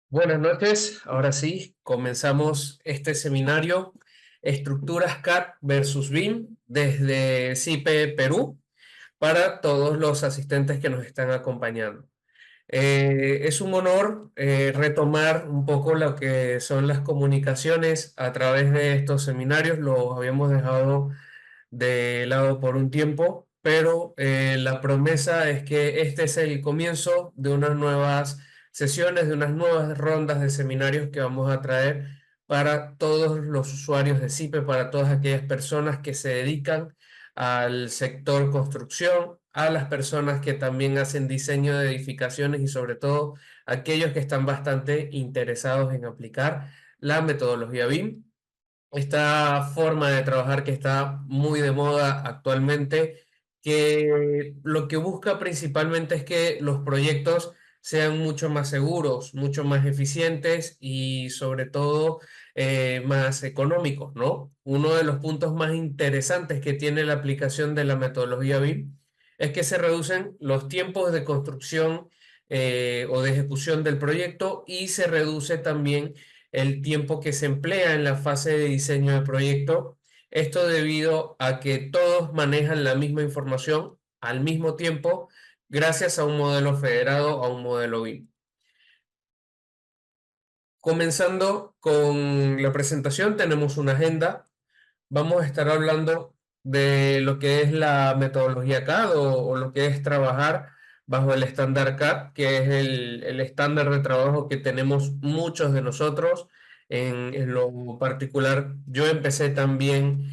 Buenas noches, ahora sí, comenzamos este seminario, Estructuras CAD versus BIM desde CIPE Perú para todos los asistentes que nos están acompañando. Es un honor retomar un poco lo que son las comunicaciones a través de estos seminarios. Los habíamos dejado de lado por un tiempo, pero la promesa es que este es el comienzo de unas nuevas sesiones, de unas nuevas rondas de seminarios que vamos a traer para todos los usuarios de CIPE, para todas aquellas personas que se dedican al sector construcción, a las personas que también hacen diseño de edificaciones y sobre todo aquellos que están bastante interesados en aplicar la metodología BIM, esta forma de trabajar que está muy de moda actualmente, que lo que busca principalmente es que los proyectos sean mucho más seguros, mucho más eficientes y sobre todo más económicos, ¿no? Uno de los puntos más interesantes que tiene la aplicación de la metodología BIM es que se reducen los tiempos de construcción o de ejecución del proyecto y se reduce también el tiempo que se emplea en la fase de diseño del proyecto. Esto debido a que todos manejan la misma información al mismo tiempo gracias a un modelo federado, a un modelo BIM. Comenzando con la presentación, tenemos una agenda. Vamos a estar hablando de lo que es la metodología CAD o lo que es trabajar bajo el estándar CAD, que es el estándar de trabajo que tenemos muchos de nosotros. En lo particular, yo empecé también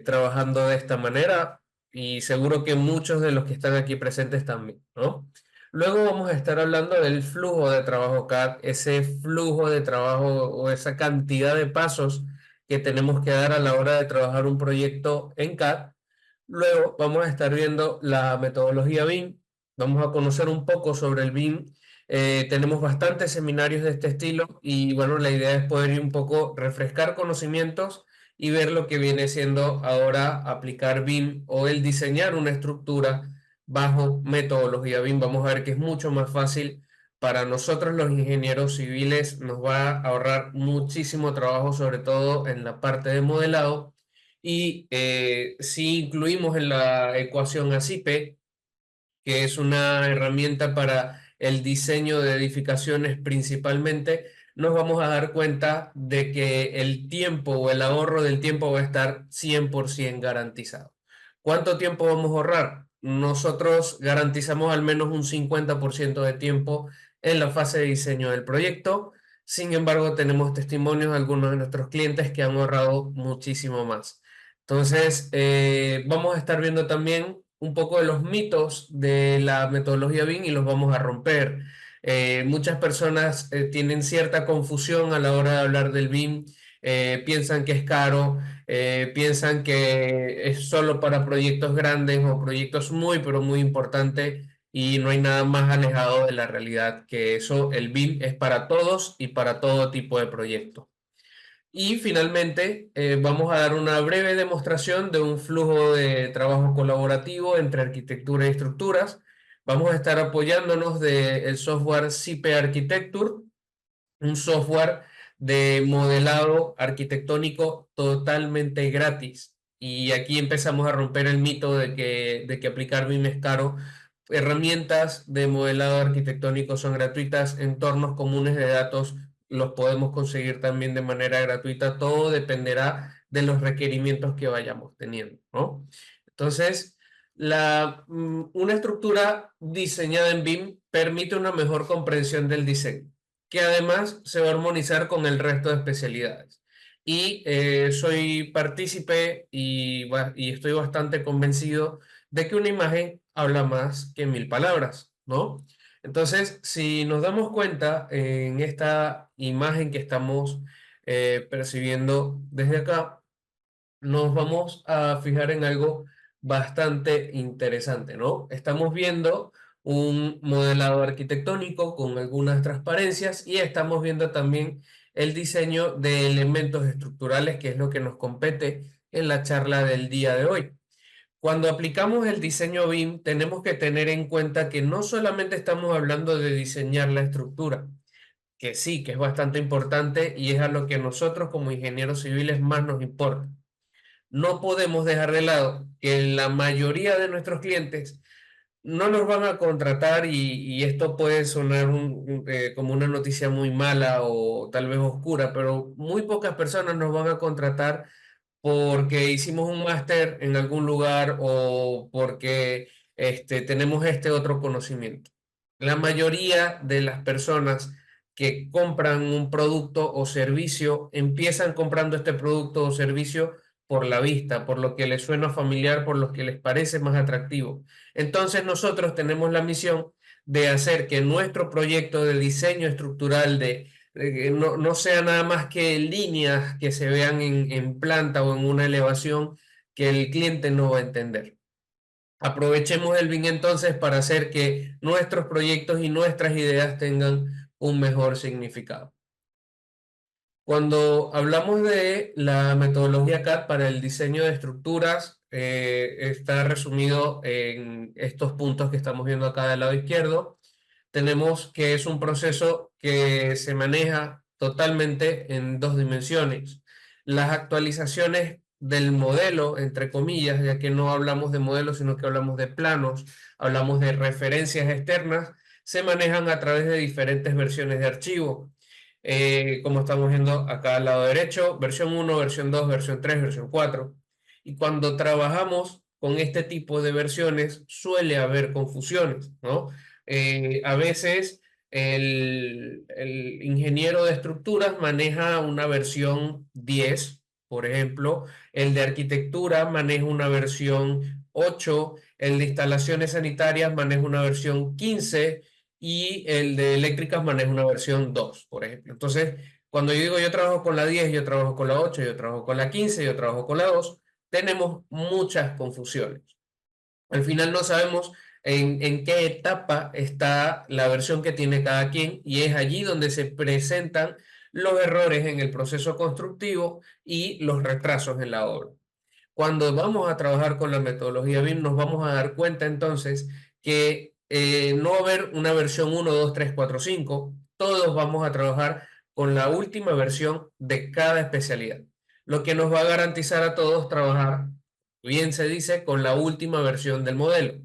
trabajando de esta manera y seguro que muchos de los que están aquí presentes también, ¿no? Luego vamos a estar hablando del flujo de trabajo CAD, ese flujo de trabajo o esa cantidad de pasos que tenemos que dar a la hora de trabajar un proyecto en CAD. Luego vamos a estar viendo la metodología BIM, vamos a conocer un poco sobre el BIM. Tenemos bastantes seminarios de este estilo y bueno, la idea es poder ir un poco refrescar conocimientos y ver lo que viene siendo ahora aplicar BIM o el diseñar una estructura bajo metodología BIM. Vamos a ver que es mucho más fácil para nosotros los ingenieros civiles, nos va a ahorrar muchísimo trabajo, sobre todo en la parte de modelado. Y si incluimos en la ecuación a CIPE, que es una herramienta para el diseño de edificaciones principalmente, nos vamos a dar cuenta de que el tiempo o el ahorro del tiempo va a estar 100% garantizado. ¿Cuánto tiempo vamos a ahorrar? Nosotros garantizamos al menos un 50% de tiempo en la fase de diseño del proyecto. Sin embargo, tenemos testimonios de algunos de nuestros clientes que han ahorrado muchísimo más. Entonces, vamos a estar viendo también un poco de los mitos de la metodología BIM y los vamos a romper. Muchas personas tienen cierta confusión a la hora de hablar del BIM, piensan que es caro, piensan que es solo para proyectos grandes o proyectos muy, pero muy importantes y no hay nada más alejado de la realidad que eso. El BIM es para todos y para todo tipo de proyectos. Y finalmente, vamos a dar una breve demostración de un flujo de trabajo colaborativo entre arquitectura y estructuras. Vamos a estar apoyándonos del software CIPE Architecture, un software de modelado arquitectónico totalmente gratis. Y aquí empezamos a romper el mito de que aplicar BIM es caro. Herramientas de modelado arquitectónico son gratuitas, entornos comunes de datos los podemos conseguir también de manera gratuita. Todo dependerá de los requerimientos que vayamos teniendo, ¿no? Entonces, una estructura diseñada en BIM permite una mejor comprensión del diseño, que además se va a armonizar con el resto de especialidades. Y soy partícipe y estoy bastante convencido de que una imagen habla más que mil palabras, ¿no? Entonces, si nos damos cuenta en esta imagen que estamos percibiendo desde acá, nos vamos a fijar en algo bastante interesante, ¿no? Estamos viendo un modelado arquitectónico con algunas transparencias y estamos viendo también el diseño de elementos estructurales, que es lo que nos compete en la charla del día de hoy. Cuando aplicamos el diseño BIM, tenemos que tener en cuenta que no solamente estamos hablando de diseñar la estructura, que sí, que es bastante importante y es a lo que nosotros como ingenieros civiles más nos importa. No podemos dejar de lado que la mayoría de nuestros clientes no nos van a contratar y esto puede sonar como una noticia muy mala o tal vez oscura, pero muy pocas personas nos van a contratar porque hicimos un máster en algún lugar o porque tenemos este otro conocimiento. La mayoría de las personas que compran un producto o servicio empiezan comprando este producto o servicio por la vista, por lo que les suena familiar, por lo que les parece más atractivo. Entonces nosotros tenemos la misión de hacer que nuestro proyecto de diseño estructural no sea nada más que líneas que se vean en planta o en una elevación que el cliente no va a entender. Aprovechemos el BIM entonces para hacer que nuestros proyectos y nuestras ideas tengan un mejor significado. Cuando hablamos de la metodología CAD para el diseño de estructuras, está resumido en estos puntos que estamos viendo acá del lado izquierdo. Tenemos que es un proceso que se maneja totalmente en dos dimensiones. Las actualizaciones del modelo, entre comillas, ya que no hablamos de modelos, sino que hablamos de planos, hablamos de referencias externas, se manejan a través de diferentes versiones de archivo. Como estamos viendo acá al lado derecho, versión 1, versión 2, versión 3, versión 4. Y cuando trabajamos con este tipo de versiones suele haber confusiones, ¿no? A veces el ingeniero de estructuras maneja una versión 10, por ejemplo, el de arquitectura maneja una versión 8, el de instalaciones sanitarias maneja una versión 15 y el de eléctricas maneja una versión 2, por ejemplo. Entonces, cuando yo digo yo trabajo con la 10, yo trabajo con la 8, yo trabajo con la 15, yo trabajo con la 2, tenemos muchas confusiones. Al final no sabemos en qué etapa está la versión que tiene cada quien y es allí donde se presentan los errores en el proceso constructivo y los retrasos en la obra. Cuando vamos a trabajar con la metodología BIM, nos vamos a dar cuenta entonces que no va a haber una versión 1, 2, 3, 4, 5. Todos vamos a trabajar con la última versión de cada especialidad, lo que nos va a garantizar a todos trabajar, bien se dice, con la última versión del modelo.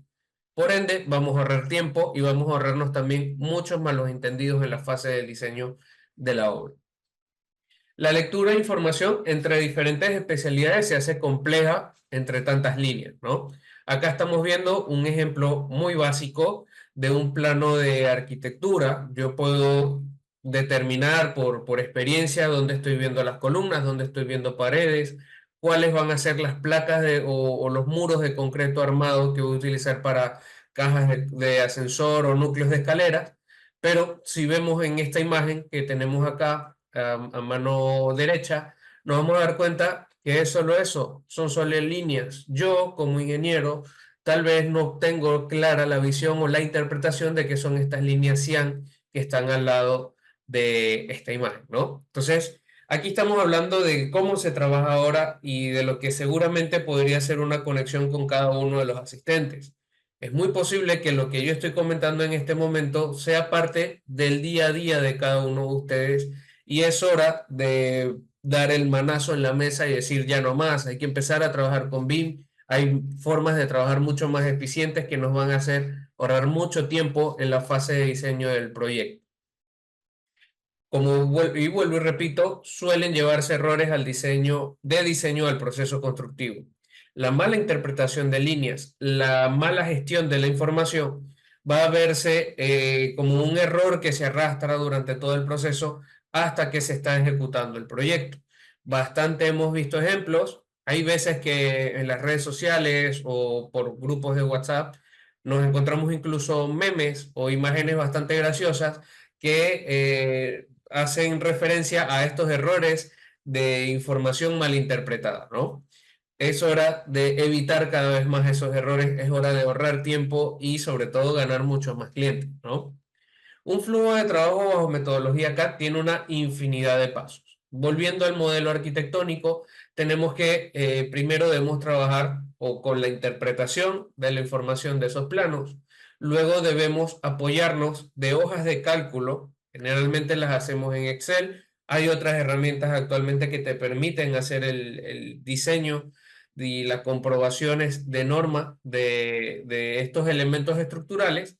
Por ende, vamos a ahorrar tiempo y vamos a ahorrarnos también muchos malos entendidos en la fase del diseño de la obra. La lectura de información entre diferentes especialidades se hace compleja entre tantas líneas, ¿no? Acá estamos viendo un ejemplo muy básico de un plano de arquitectura. Yo puedo determinar por experiencia dónde estoy viendo las columnas, dónde estoy viendo paredes, cuáles van a ser las placas o los muros de concreto armado que voy a utilizar para cajas de ascensor o núcleos de escaleras. Pero si vemos en esta imagen que tenemos acá a mano derecha, nos vamos a dar cuenta que es solo eso, son solo líneas. Yo, como ingeniero, tal vez no tengo clara la visión o la interpretación de qué son estas líneas cian que están al lado de esta imagen, ¿no? Entonces, aquí estamos hablando de cómo se trabaja ahora y de lo que seguramente podría ser una conexión con cada uno de los asistentes. Es muy posible que lo que yo estoy comentando en este momento sea parte del día a día de cada uno de ustedes y es hora de dar el manazo en la mesa y decir ya no más, hay que empezar a trabajar con BIM, hay formas de trabajar mucho más eficientes que nos van a hacer ahorrar mucho tiempo en la fase de diseño del proyecto. Como vuelvo y repito, suelen llevarse errores al diseño al proceso constructivo. La mala interpretación de líneas, la mala gestión de la información va a verse como un error que se arrastra durante todo el proceso hasta que se está ejecutando el proyecto. Bastante hemos visto ejemplos. Hay veces que en las redes sociales o por grupos de WhatsApp nos encontramos incluso memes o imágenes bastante graciosas que hacen referencia a estos errores de información malinterpretada, ¿no? Es hora de evitar cada vez más esos errores, es hora de ahorrar tiempo y sobre todo ganar muchos más clientes, ¿no? Un flujo de trabajo bajo metodología CAD tiene una infinidad de pasos. Volviendo al modelo arquitectónico, tenemos que primero debemos trabajar o con la interpretación de la información de esos planos. Luego debemos apoyarnos de hojas de cálculo Generalmente las hacemos en Excel. Hay otras herramientas actualmente que te permiten hacer el diseño y las comprobaciones de norma de estos elementos estructurales,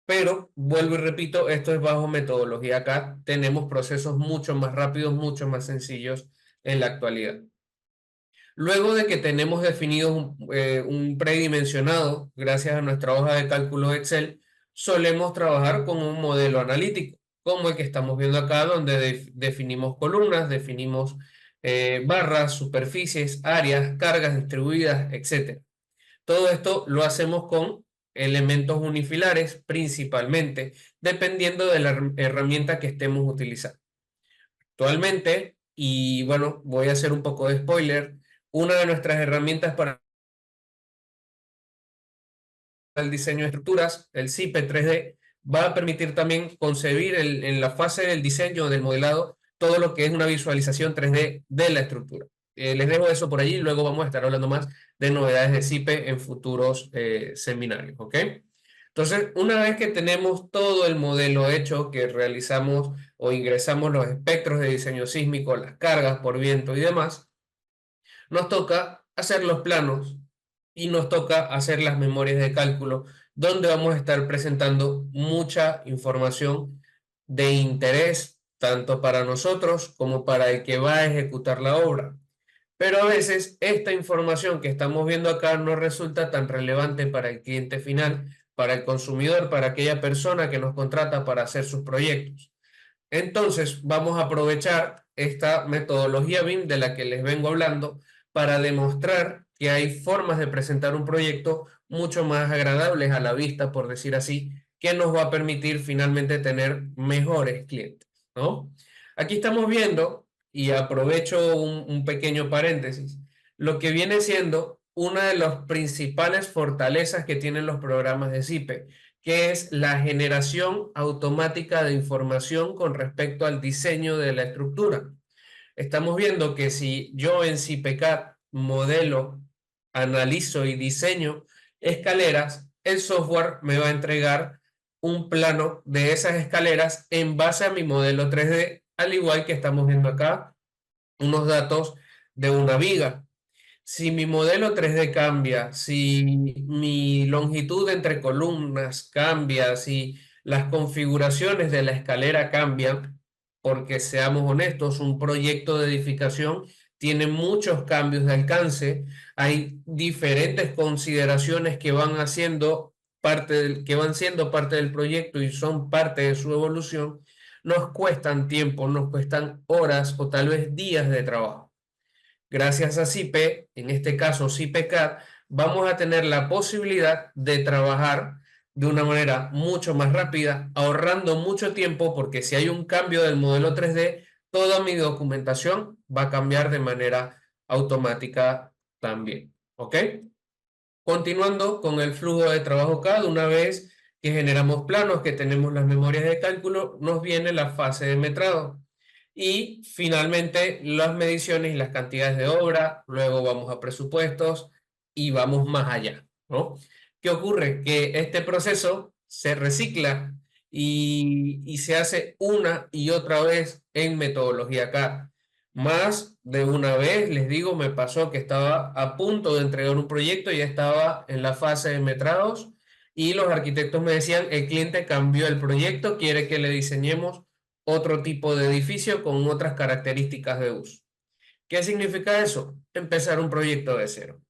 pero vuelvo y repito, esto es bajo metodología. Acá tenemos procesos mucho más rápidos, mucho más sencillos en la actualidad. Luego de que tenemos definido un predimensionado, gracias a nuestra hoja de cálculo Excel, solemos trabajar con un modelo analítico, como el que estamos viendo acá, donde definimos columnas, definimos barras, superficies, áreas, cargas distribuidas, etc. Todo esto lo hacemos con elementos unifilares principalmente, dependiendo de la herramienta que estemos utilizando. Actualmente, y bueno, voy a hacer un poco de spoiler, una de nuestras herramientas para el diseño de estructuras, el CIPE 3D, va a permitir también concebir en la fase del diseño, del modelado, todo lo que es una visualización 3D de la estructura. Les dejo eso por allí, luego vamos a estar hablando más de novedades de CIPE en futuros seminarios, ¿ok? Entonces, una vez que tenemos todo el modelo hecho, que realizamos o ingresamos los espectros de diseño sísmico, las cargas por viento y demás, nos toca hacer los planos y nos toca hacer las memorias de cálculo, donde vamos a estar presentando mucha información de interés, tanto para nosotros como para el que va a ejecutar la obra. Pero a veces esta información que estamos viendo acá no resulta tan relevante para el cliente final, para el consumidor, para aquella persona que nos contrata para hacer sus proyectos. Entonces, vamos a aprovechar esta metodología BIM de la que les vengo hablando para demostrar que hay formas de presentar un proyecto mucho más agradables a la vista, por decir así, que nos va a permitir finalmente tener mejores clientes, ¿no? Aquí estamos viendo, y aprovecho un pequeño paréntesis, lo que viene siendo una de las principales fortalezas que tienen los programas de CIPE, que es la generación automática de información con respecto al diseño de la estructura. Estamos viendo que si yo en CIPECAD modelo, analizo y diseño escaleras, el software me va a entregar un plano de esas escaleras en base a mi modelo 3D, al igual que estamos viendo acá unos datos de una viga. Si mi modelo 3D cambia, si mi longitud entre columnas cambia, si las configuraciones de la escalera cambian, porque seamos honestos, un proyecto de edificación tiene muchos cambios de alcance, hay diferentes consideraciones que van haciendo que van siendo parte del proyecto y son parte de su evolución, nos cuestan tiempo, nos cuestan horas o tal vez días de trabajo. Gracias a CIPE, en este caso CIPECAD, vamos a tener la posibilidad de trabajar de una manera mucho más rápida, ahorrando mucho tiempo, porque si hay un cambio del modelo 3D, toda mi documentación va a cambiar de manera automática también. ¿Ok? Continuando con el flujo de trabajo CAD, una vez que generamos planos, que tenemos las memorias de cálculo, nos viene la fase de metrado. Y finalmente las mediciones y las cantidades de obra, luego vamos a presupuestos y vamos más allá, ¿no? ¿Qué ocurre? Que este proceso se recicla y se hace una y otra vez en metodología CAD. Más de una vez, les digo, me pasó que estaba a punto de entregar un proyecto, ya estaba en la fase de metrados y los arquitectos me decían, el cliente cambió el proyecto, quiere que le diseñemos otro tipo de edificio con otras características de uso. ¿Qué significa eso? Empezar un proyecto de cero.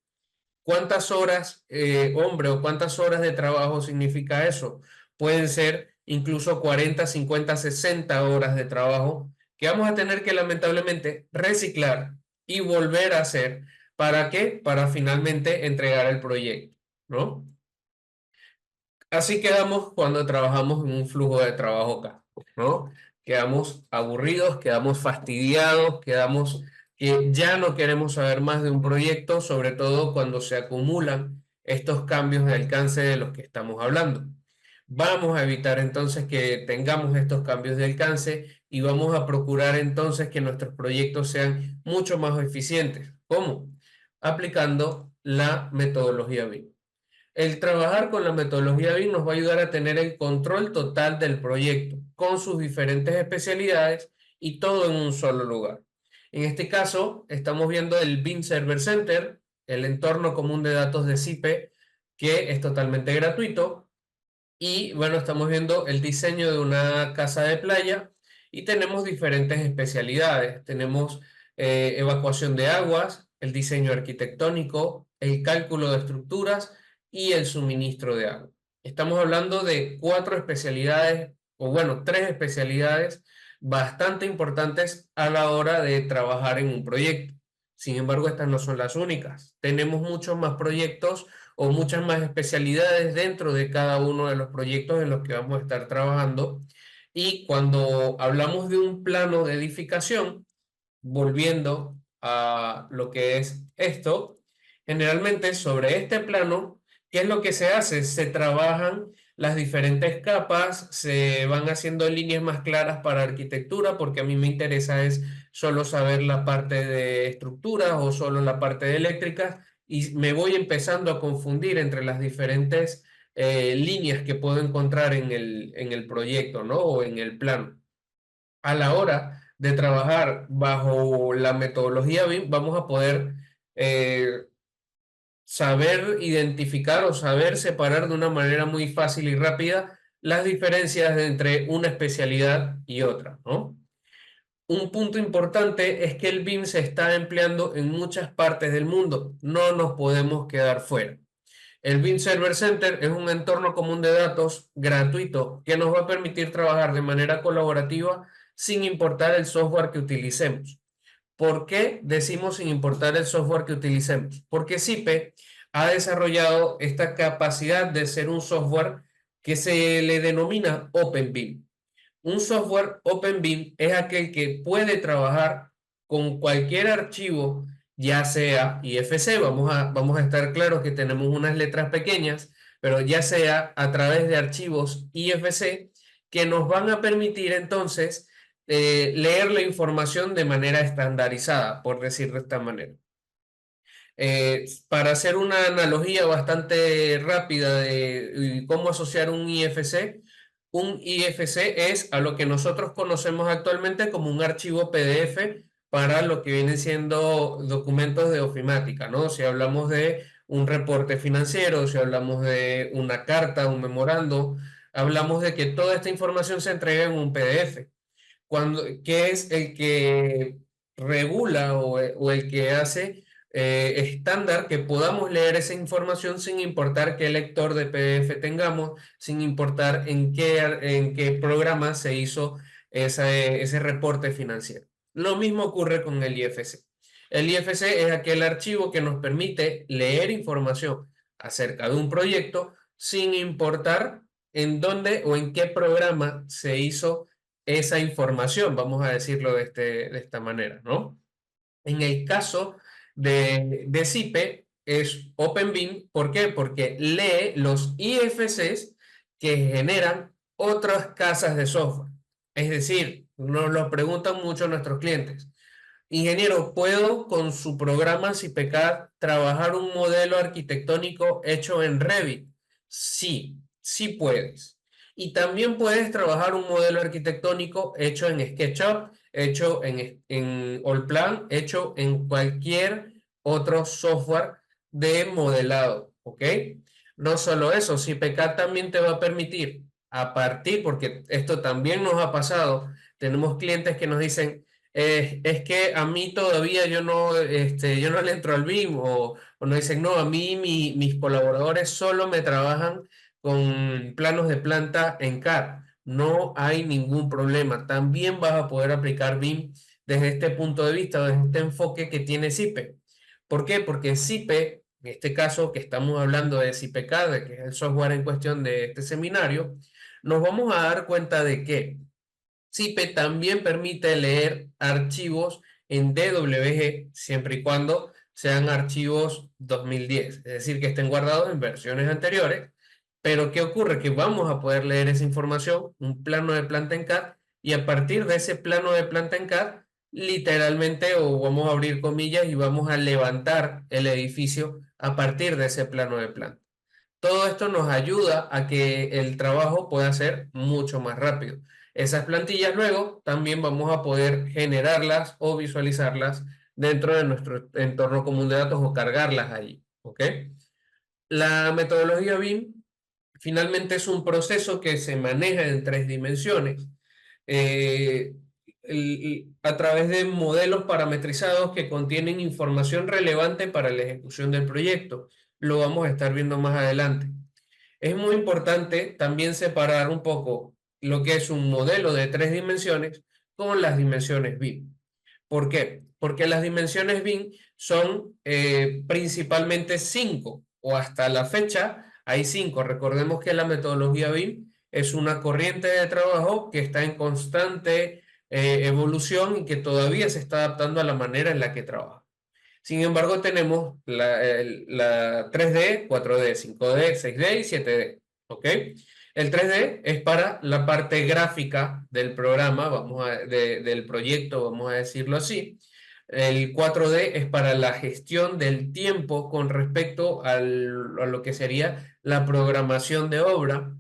¿Cuántas horas, hombre, o cuántas horas de trabajo significa eso? Pueden ser incluso 40, 50, 60 horas de trabajo que vamos a tener que lamentablemente reciclar y volver a hacer. ¿Para qué? Para finalmente entregar el proyecto, ¿no? Así quedamos cuando trabajamos en un flujo de trabajo acá, ¿no? Quedamos aburridos, quedamos fastidiados, quedamos que ya no queremos saber más de un proyecto, sobre todo cuando se acumulan estos cambios de alcance de los que estamos hablando. Vamos a evitar entonces que tengamos estos cambios de alcance y vamos a procurar entonces que nuestros proyectos sean mucho más eficientes. ¿Cómo? Aplicando la metodología BIM. El trabajar con la metodología BIM nos va a ayudar a tener el control total del proyecto, con sus diferentes especialidades y todo en un solo lugar. En este caso, estamos viendo el BIM Server Center, el entorno común de datos de CIPE, que es totalmente gratuito. Y bueno, estamos viendo el diseño de una casa de playa y tenemos diferentes especialidades. Tenemos evacuación de aguas, el diseño arquitectónico, el cálculo de estructuras y el suministro de agua. Estamos hablando de cuatro especialidades, o bueno, tres especialidades bastante importantes a la hora de trabajar en un proyecto. Sin embargo, estas no son las únicas. Tenemos muchos más proyectos o muchas más especialidades dentro de cada uno de los proyectos en los que vamos a estar trabajando. Y cuando hablamos de un plano de edificación, volviendo a lo que es esto, generalmente sobre este plano, ¿qué es lo que se hace? Se trabajan las diferentes capas, se van haciendo líneas más claras para arquitectura, porque a mí me interesa es solo saber la parte de estructuras o solo la parte de eléctricas, y me voy empezando a confundir entre las diferentes líneas que puedo encontrar en el proyecto, ¿no? O en el plano. A la hora de trabajar bajo la metodología BIM, vamos a poder eh, saber identificar o saber separar de una manera muy fácil y rápida las diferencias entre una especialidad y otra, ¿no? Un punto importante es que el BIM se está empleando en muchas partes del mundo. No nos podemos quedar fuera. El BIM Server Center es un entorno común de datos gratuito que nos va a permitir trabajar de manera colaborativa sin importar el software que utilicemos. ¿Por qué decimos sin importar el software que utilicemos? Porque SIPE ha desarrollado esta capacidad de ser un software que se le denomina OpenBIM. Un software OpenBIM es aquel que puede trabajar con cualquier archivo, ya sea IFC, vamos a estar claros que tenemos unas letras pequeñas, pero ya sea a través de archivos IFC que nos van a permitir entonces leer la información de manera estandarizada, por decir de esta manera. Para hacer una analogía bastante rápida de cómo asociar un IFC es a lo que nosotros conocemos actualmente como un archivo PDF para lo que vienen siendo documentos de ofimática, ¿no? Si hablamos de un reporte financiero, si hablamos de una carta, un memorando, hablamos de que toda esta información se entrega en un PDF que es el que regula o el que hace estándar que podamos leer esa información sin importar qué lector de PDF tengamos, sin importar en qué programa se hizo ese reporte financiero. Lo mismo ocurre con el IFC. El IFC es aquel archivo que nos permite leer información acerca de un proyecto sin importar en dónde o en qué programa se hizo esa información, vamos a decirlo de esta manera, ¿no? En el caso de CIPE es OpenBIM, ¿por qué? Porque lee los IFCs que generan otras casas de software. Es decir, nos lo preguntan mucho nuestros clientes. Ingeniero, ¿puedo con su programa CIPECAD trabajar un modelo arquitectónico hecho en Revit? Sí, sí puedes. Y también puedes trabajar un modelo arquitectónico hecho en SketchUp, hecho en Allplan, hecho en cualquier otro software de modelado, ¿ok? No solo eso, CIPECAD también te va a permitir, a partir, porque esto también nos ha pasado, tenemos clientes que nos dicen, es que a mí todavía yo no le entro al BIM o nos dicen, no, a mí mis colaboradores solo me trabajan con planos de planta en CAD. No hay ningún problema. También vas a poder aplicar BIM desde este punto de vista, desde este enfoque que tiene CIPE. ¿Por qué? Porque CIPE, en este caso que estamos hablando de CIPECAD, que es el software en cuestión de este seminario, nos vamos a dar cuenta de que CIPE también permite leer archivos en DWG siempre y cuando sean archivos 2010, es decir, que estén guardados en versiones anteriores. Pero ¿qué ocurre? Que vamos a poder leer esa información, un plano de planta en CAD, y a partir de ese plano de planta en CAD, literalmente, o vamos a abrir comillas y vamos a levantar el edificio a partir de ese plano de planta. Todo esto nos ayuda a que el trabajo pueda ser mucho más rápido. Esas plantillas luego también vamos a poder generarlas o visualizarlas dentro de nuestro entorno común de datos o cargarlas allí. ¿Ok? La metodología BIM finalmente es un proceso que se maneja en tres dimensiones eh, a través de modelos parametrizados que contienen información relevante para la ejecución del proyecto. Lo vamos a estar viendo más adelante. Es muy importante también separar un poco lo que es un modelo de tres dimensiones con las dimensiones BIM. ¿Por qué? Porque las dimensiones BIM son principalmente cinco, o hasta la fecha hay cinco. Recordemos que la metodología BIM es una corriente de trabajo que está en constante evolución y que todavía se está adaptando a la manera en la que trabaja. Sin embargo, tenemos la 3D, 4D, 5D, 6D y 7D. ¿Ok? El 3D es para la parte gráfica del programa, del proyecto, vamos a decirlo así. El 4D es para la gestión del tiempo con respecto a lo que sería la programación de obra.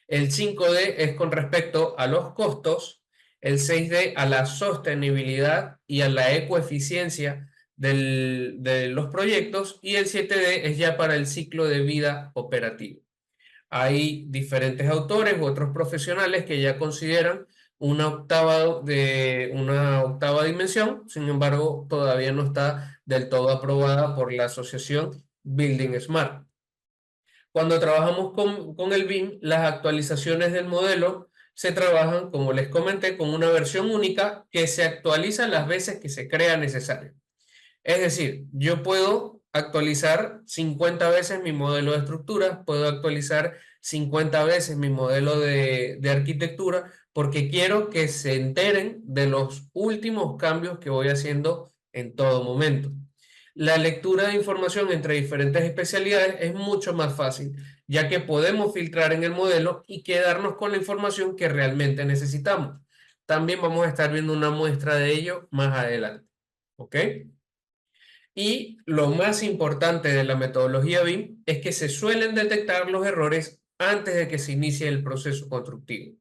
El 5D es con respecto a los costos, el 6D a la sostenibilidad y a la ecoeficiencia de los proyectos y el 7D es ya para el ciclo de vida operativo. Hay diferentes autores u otros profesionales que ya consideran una octava dimensión, sin embargo, todavía no está del todo aprobada por la asociación Building Smart. Cuando trabajamos con el BIM, las actualizaciones del modelo se trabajan, como les comenté, con una versión única que se actualiza las veces que se crea necesario. Es decir, yo puedo actualizar 50 veces mi modelo de estructura, puedo actualizar 50 veces mi modelo de arquitectura, porque quiero que se enteren de los últimos cambios que voy haciendo en todo momento. La lectura de información entre diferentes especialidades es mucho más fácil, ya que podemos filtrar en el modelo y quedarnos con la información que realmente necesitamos. También vamos a estar viendo una muestra de ello más adelante. ¿Ok? Y lo más importante de la metodología BIM es que se suelen detectar los errores antes de que se inicie el proceso constructivo.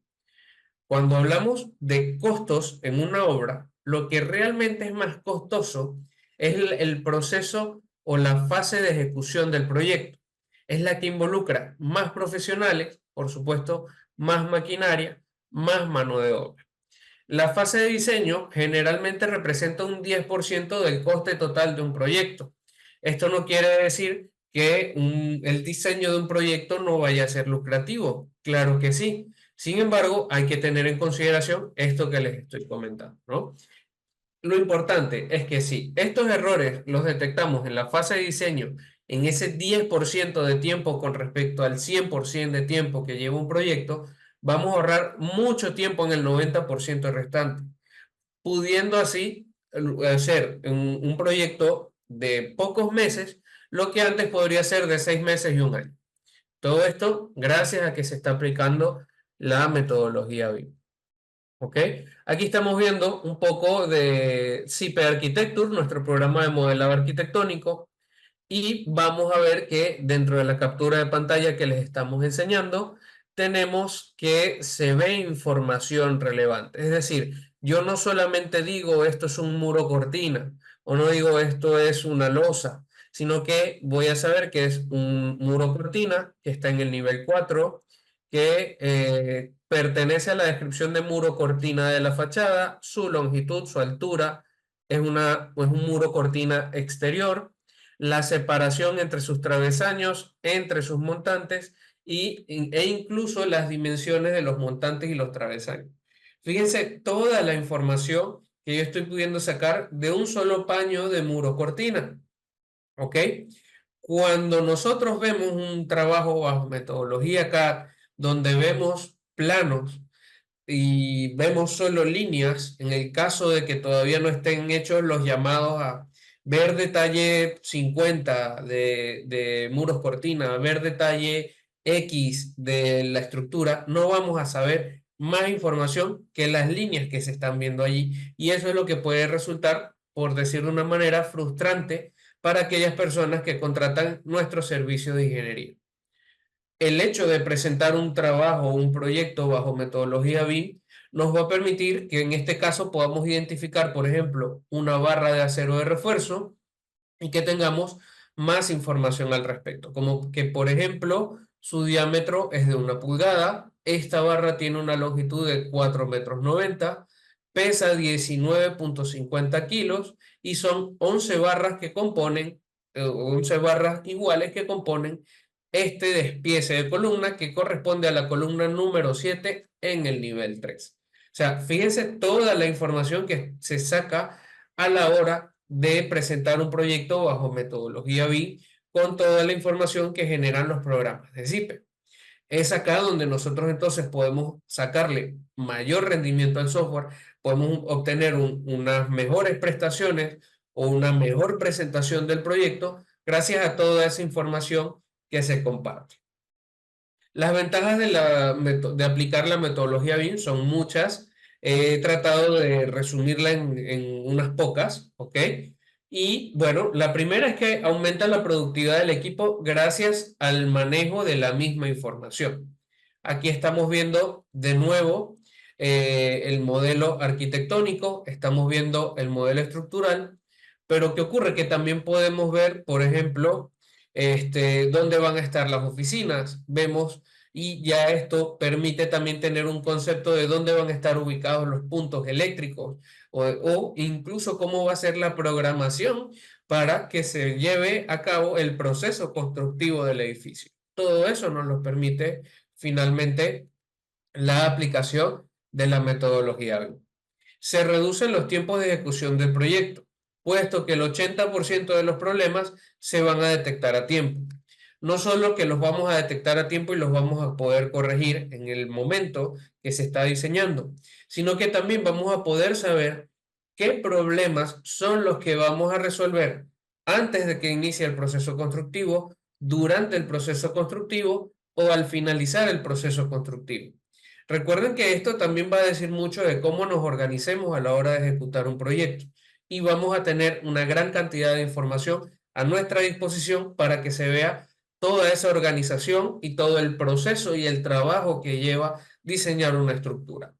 Cuando hablamos de costos en una obra, lo que realmente es más costoso es el proceso o la fase de ejecución del proyecto. Es la que involucra más profesionales, por supuesto, más maquinaria, más mano de obra. La fase de diseño generalmente representa un 10% del coste total de un proyecto. Esto no quiere decir que el diseño de un proyecto no vaya a ser lucrativo. Claro que sí. Sin embargo, hay que tener en consideración esto que les estoy comentando, ¿no? Lo importante es que si estos errores los detectamos en la fase de diseño, en ese 10% de tiempo con respecto al 100% de tiempo que lleva un proyecto, vamos a ahorrar mucho tiempo en el 90% restante, pudiendo así hacer un proyecto de pocos meses, lo que antes podría ser de 6 meses y un año. Todo esto gracias a que se está aplicando la metodología BIM. ¿Ok? Aquí estamos viendo un poco de CIPE Architecture, nuestro programa de modelado arquitectónico, y vamos a ver que dentro de la captura de pantalla que les estamos enseñando, tenemos que se ve información relevante. Es decir, yo no solamente digo esto es un muro cortina o no digo esto es una losa, sino que voy a saber que es un muro cortina que está en el nivel 4, que pertenece a la descripción de muro cortina de la fachada, su longitud, su altura, es un muro cortina exterior, la separación entre sus travesaños, entre sus montantes e incluso las dimensiones de los montantes y los travesaños. Fíjense toda la información que yo estoy pudiendo sacar de un solo paño de muro cortina. ¿Ok? Cuando nosotros vemos un trabajo bajo metodología CAD, donde vemos planos y vemos solo líneas, en el caso de que todavía no estén hechos los llamados a ver detalle 50 de muros cortina, ver detalle X de la estructura, no vamos a saber más información que las líneas que se están viendo allí. Y eso es lo que puede resultar, por decir de una manera, frustrante para aquellas personas que contratan nuestro servicio de ingeniería. el hecho de presentar un trabajo o un proyecto bajo metodología BIM nos va a permitir que en este caso podamos identificar, por ejemplo, una barra de acero de refuerzo y que tengamos más información al respecto, como que, por ejemplo, su diámetro es de 1 pulgada, esta barra tiene una longitud de 4,90 m, pesa 19,50 kilos y son 11 barras que componen, 11 barras iguales que componen este despiece de columna que corresponde a la columna número 7 en el nivel 3. O sea, fíjense toda la información que se saca a la hora de presentar un proyecto bajo metodología BIM con toda la información que generan los programas de CIPE. Es acá donde nosotros entonces podemos sacarle mayor rendimiento al software, podemos obtener unas mejores prestaciones o una mejor presentación del proyecto gracias a toda esa información que se comparte. Las ventajas de aplicar la metodología BIM son muchas. He tratado de resumirla en unas pocas, ¿ok? Y bueno, la primera es que aumenta la productividad del equipo gracias al manejo de la misma información. Aquí estamos viendo de nuevo el modelo arquitectónico, estamos viendo el modelo estructural, pero ¿qué ocurre? Que también podemos ver, por ejemplo, dónde van a estar las oficinas. Vemos y ya esto permite también tener un concepto de dónde van a estar ubicados los puntos eléctricos o incluso cómo va a ser la programación para que se lleve a cabo el proceso constructivo del edificio. Todo eso nos lo permite finalmente la aplicación de la metodología BIM. Se reducen los tiempos de ejecución del proyecto, puesto que el 80% de los problemas se van a detectar a tiempo. No solo que los vamos a detectar a tiempo y los vamos a poder corregir en el momento que se está diseñando, sino que también vamos a poder saber qué problemas son los que vamos a resolver antes de que inicie el proceso constructivo, durante el proceso constructivo o al finalizar el proceso constructivo. Recuerden que esto también va a decir mucho de cómo nos organicemos a la hora de ejecutar un proyecto y vamos a tener una gran cantidad de información a nuestra disposición para que se vea toda esa organización y todo el proceso y el trabajo que lleva diseñar una estructura.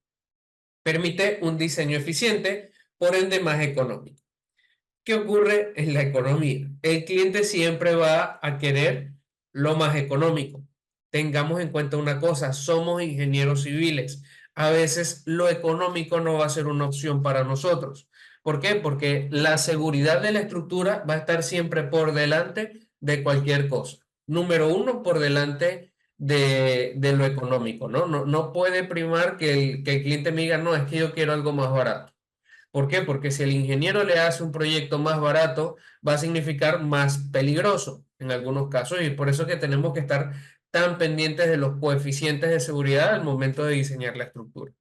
Permite un diseño eficiente, por ende más económico. ¿Qué ocurre en la economía? El cliente siempre va a querer lo más económico. Tengamos en cuenta una cosa, somos ingenieros civiles. A veces lo económico no va a ser una opción para nosotros. ¿Por qué? Porque la seguridad de la estructura va a estar siempre por delante de cualquier cosa. Número uno, por delante de lo económico, ¿no? No puede primar que el cliente me diga, no, es que yo quiero algo más barato. ¿Por qué? Porque si el ingeniero le hace un proyecto más barato, va a significar más peligroso en algunos casos y por eso que tenemos que estar tan pendientes de los coeficientes de seguridad al momento de diseñar la estructura.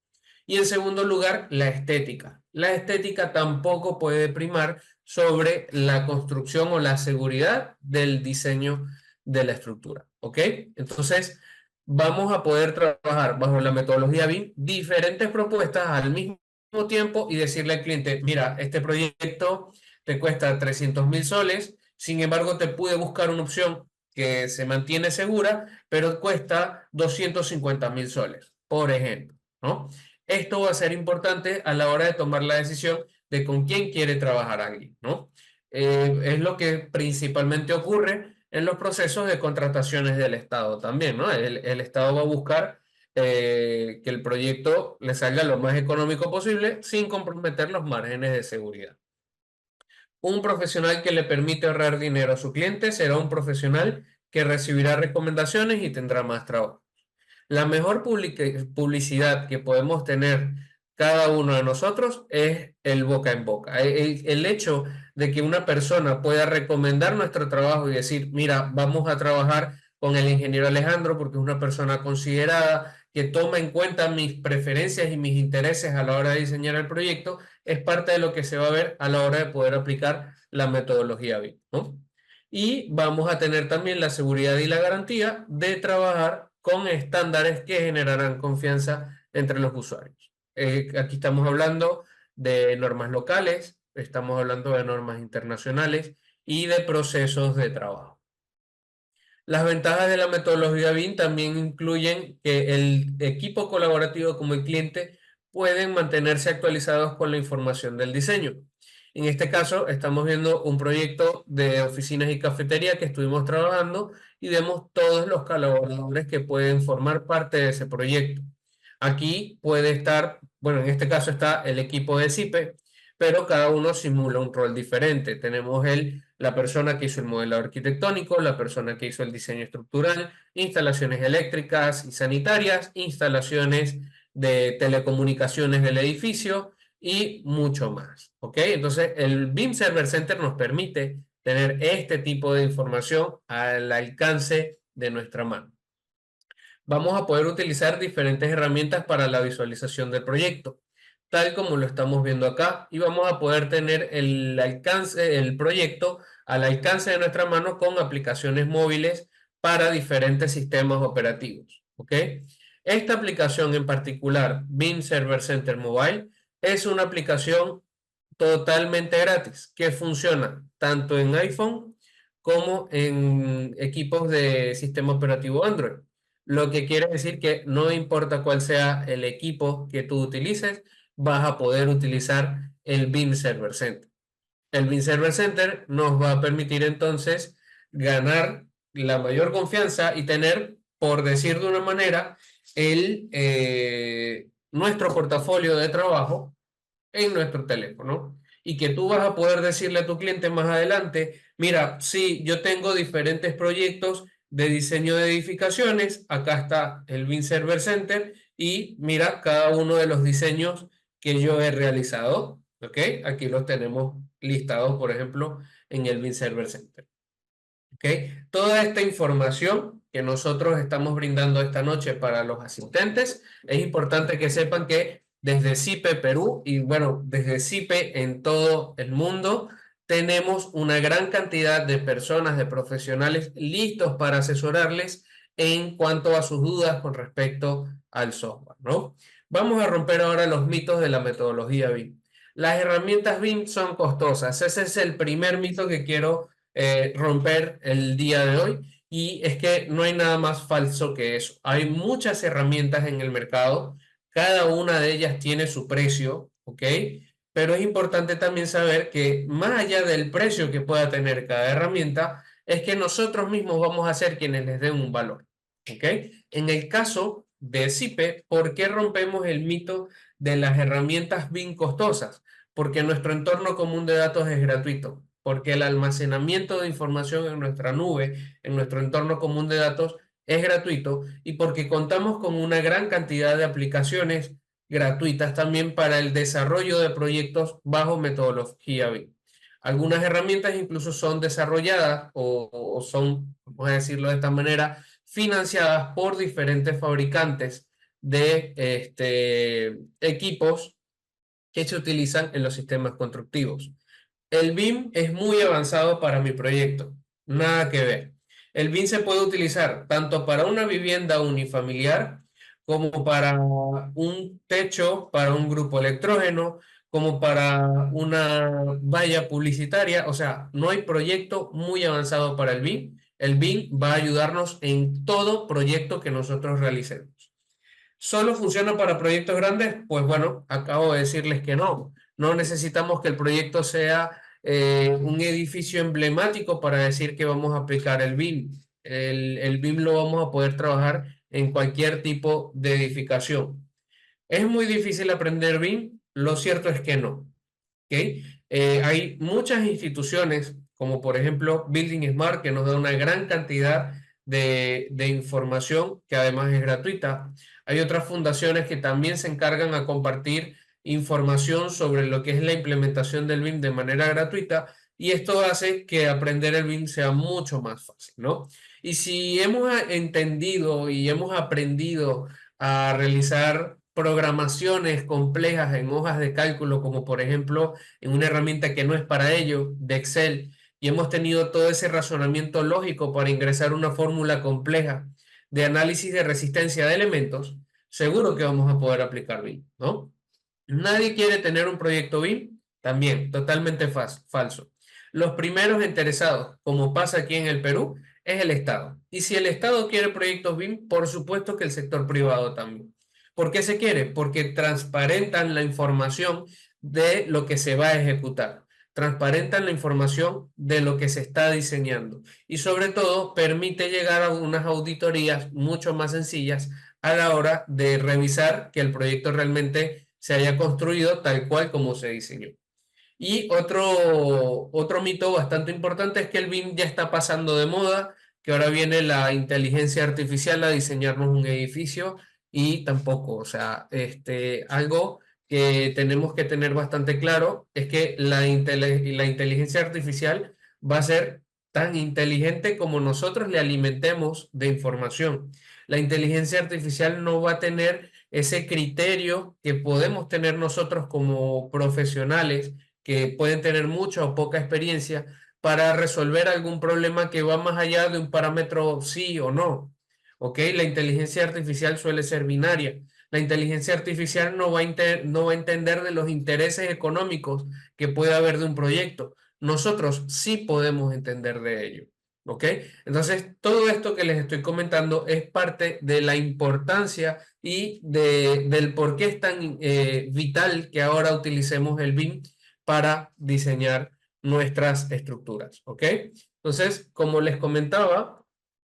Y en segundo lugar, la estética. La estética tampoco puede primar sobre la construcción o la seguridad del diseño de la estructura. ¿Ok? Entonces, vamos a poder trabajar bajo la metodología BIM diferentes propuestas al mismo tiempo y decirle al cliente, mira, este proyecto te cuesta 300.000 soles, sin embargo, te pude buscar una opción que se mantiene segura, pero cuesta 250.000 soles, por ejemplo, ¿no? Esto va a ser importante a la hora de tomar la decisión de con quién quiere trabajar alguien, ¿no? Es lo que principalmente ocurre en los procesos de contrataciones del Estado también, ¿no? El Estado va a buscar que el proyecto le salga lo más económico posible sin comprometer los márgenes de seguridad. Un profesional que le permite ahorrar dinero a su cliente será un profesional que recibirá recomendaciones y tendrá más trabajo. La mejor publicidad que podemos tener cada uno de nosotros es el boca en boca. El hecho de que una persona pueda recomendar nuestro trabajo y decir, mira, vamos a trabajar con el ingeniero Alejandro porque es una persona considerada que toma en cuenta mis preferencias y mis intereses a la hora de diseñar el proyecto, es parte de lo que se va a ver a la hora de poder aplicar la metodología BIM, ¿no? Y vamos a tener también la seguridad y la garantía de trabajar con estándares que generarán confianza entre los usuarios. Aquí estamos hablando de normas locales, estamos hablando de normas internacionales y de procesos de trabajo. Las ventajas de la metodología BIM también incluyen que el equipo colaborativo como el cliente pueden mantenerse actualizados con la información del diseño. En este caso, estamos viendo un proyecto de oficinas y cafetería que estuvimos trabajando y vemos todos los colaboradores que pueden formar parte de ese proyecto. Aquí puede estar, bueno, en este caso está el equipo de CIPE, pero cada uno simula un rol diferente. Tenemos la persona que hizo el modelo arquitectónico, la persona que hizo el diseño estructural, instalaciones eléctricas y sanitarias, instalaciones de telecomunicaciones del edificio y mucho más. ¿Ok? Entonces, el BIM Server Center nos permite tener este tipo de información al alcance de nuestra mano. Vamos a poder utilizar diferentes herramientas para la visualización del proyecto, tal como lo estamos viendo acá, y vamos a poder tener el proyecto al alcance de nuestra mano con aplicaciones móviles para diferentes sistemas operativos. ¿Ok? Esta aplicación en particular, BIM Server Center Mobile, es una aplicación totalmente gratis que funciona tanto en iPhone como en equipos de sistema operativo Android. Lo que quiere decir que no importa cuál sea el equipo que tú utilices, vas a poder utilizar el BIM Server Center. El BIM Server Center nos va a permitir entonces ganar la mayor confianza y tener, por decir de una manera, nuestro portafolio de trabajo en nuestro teléfono y que tú vas a poder decirle a tu cliente más adelante, mira, sí, yo tengo diferentes proyectos de diseño de edificaciones, acá está el BIM Server Center y mira cada uno de los diseños que yo he realizado, ¿ok? Aquí los tenemos listados, por ejemplo, en el BIM Server Center. ¿Ok? Toda esta información que nosotros estamos brindando esta noche para los asistentes, es importante que sepan que desde CIPE Perú y bueno, desde CIPE en todo el mundo, tenemos una gran cantidad de personas, de profesionales listos para asesorarles en cuanto a sus dudas con respecto al software, ¿no? Vamos a romper ahora los mitos de la metodología BIM. Las herramientas BIM son costosas. Ese es el primer mito que quiero romper el día de hoy. Y es que no hay nada más falso que eso. Hay muchas herramientas en el mercado, cada una de ellas tiene su precio, ¿ok? Pero es importante también saber que más allá del precio que pueda tener cada herramienta, es que nosotros mismos vamos a ser quienes les den un valor, ¿ok? En el caso de CIPE, ¿por qué rompemos el mito de las herramientas bien costosas? Porque nuestro entorno común de datos es gratuito, porque el almacenamiento de información en nuestra nube, en nuestro entorno común de datos, es gratuito y porque contamos con una gran cantidad de aplicaciones gratuitas también para el desarrollo de proyectos bajo metodología BIM. Algunas herramientas incluso son desarrolladas o son, vamos a decirlo de esta manera, financiadas por diferentes fabricantes de equipos que se utilizan en los sistemas constructivos. El BIM es muy avanzado para mi proyecto, nada que ver. El BIM se puede utilizar tanto para una vivienda unifamiliar como para un techo, para un grupo electrógeno, como para una valla publicitaria. O sea, no hay proyecto muy avanzado para el BIM. El BIM va a ayudarnos en todo proyecto que nosotros realicemos. ¿Solo funciona para proyectos grandes? Pues bueno, acabo de decirles que no. No necesitamos que el proyecto sea un edificio emblemático para decir que vamos a aplicar el BIM. El BIM lo vamos a poder trabajar en cualquier tipo de edificación. ¿Es muy difícil aprender BIM? Lo cierto es que no. ¿Ok? Hay muchas instituciones, como por ejemplo Building Smart, que nos da una gran cantidad de información que además es gratuita. Hay otras fundaciones que también se encargan a compartir información sobre lo que es la implementación del BIM de manera gratuita y esto hace que aprender el BIM sea mucho más fácil, ¿no? Y si hemos entendido y hemos aprendido a realizar programaciones complejas en hojas de cálculo, como por ejemplo en una herramienta que no es para ello, de Excel, y hemos tenido todo ese razonamiento lógico para ingresar una fórmula compleja de análisis de resistencia de elementos, seguro que vamos a poder aplicar BIM, ¿no? Nadie quiere tener un proyecto BIM, también, totalmente falso. Los primeros interesados, como pasa aquí en el Perú, es el Estado. Y si el Estado quiere proyectos BIM, por supuesto que el sector privado también. ¿Por qué se quiere? Porque transparentan la información de lo que se va a ejecutar, transparentan la información de lo que se está diseñando y sobre todo permite llegar a unas auditorías mucho más sencillas a la hora de revisar que el proyecto realmente se haya construido tal cual como se diseñó. Y otro mito bastante importante es que el BIM ya está pasando de moda, que ahora viene la inteligencia artificial a diseñarnos un edificio y tampoco, o sea, algo que tenemos que tener bastante claro es que la inteligencia artificial va a ser tan inteligente como nosotros le alimentemos de información. La inteligencia artificial no va a tener ese criterio que podemos tener nosotros como profesionales que pueden tener mucha o poca experiencia para resolver algún problema que va más allá de un parámetro sí o no. ¿Ok? La inteligencia artificial suele ser binaria. La inteligencia artificial no va a entender de los intereses económicos que puede haber de un proyecto. Nosotros sí podemos entender de ello. ¿Ok? Entonces, todo esto que les estoy comentando es parte de la importancia y del por qué es tan vital que ahora utilicemos el BIM para diseñar nuestras estructuras, ¿ok? Entonces, como les comentaba,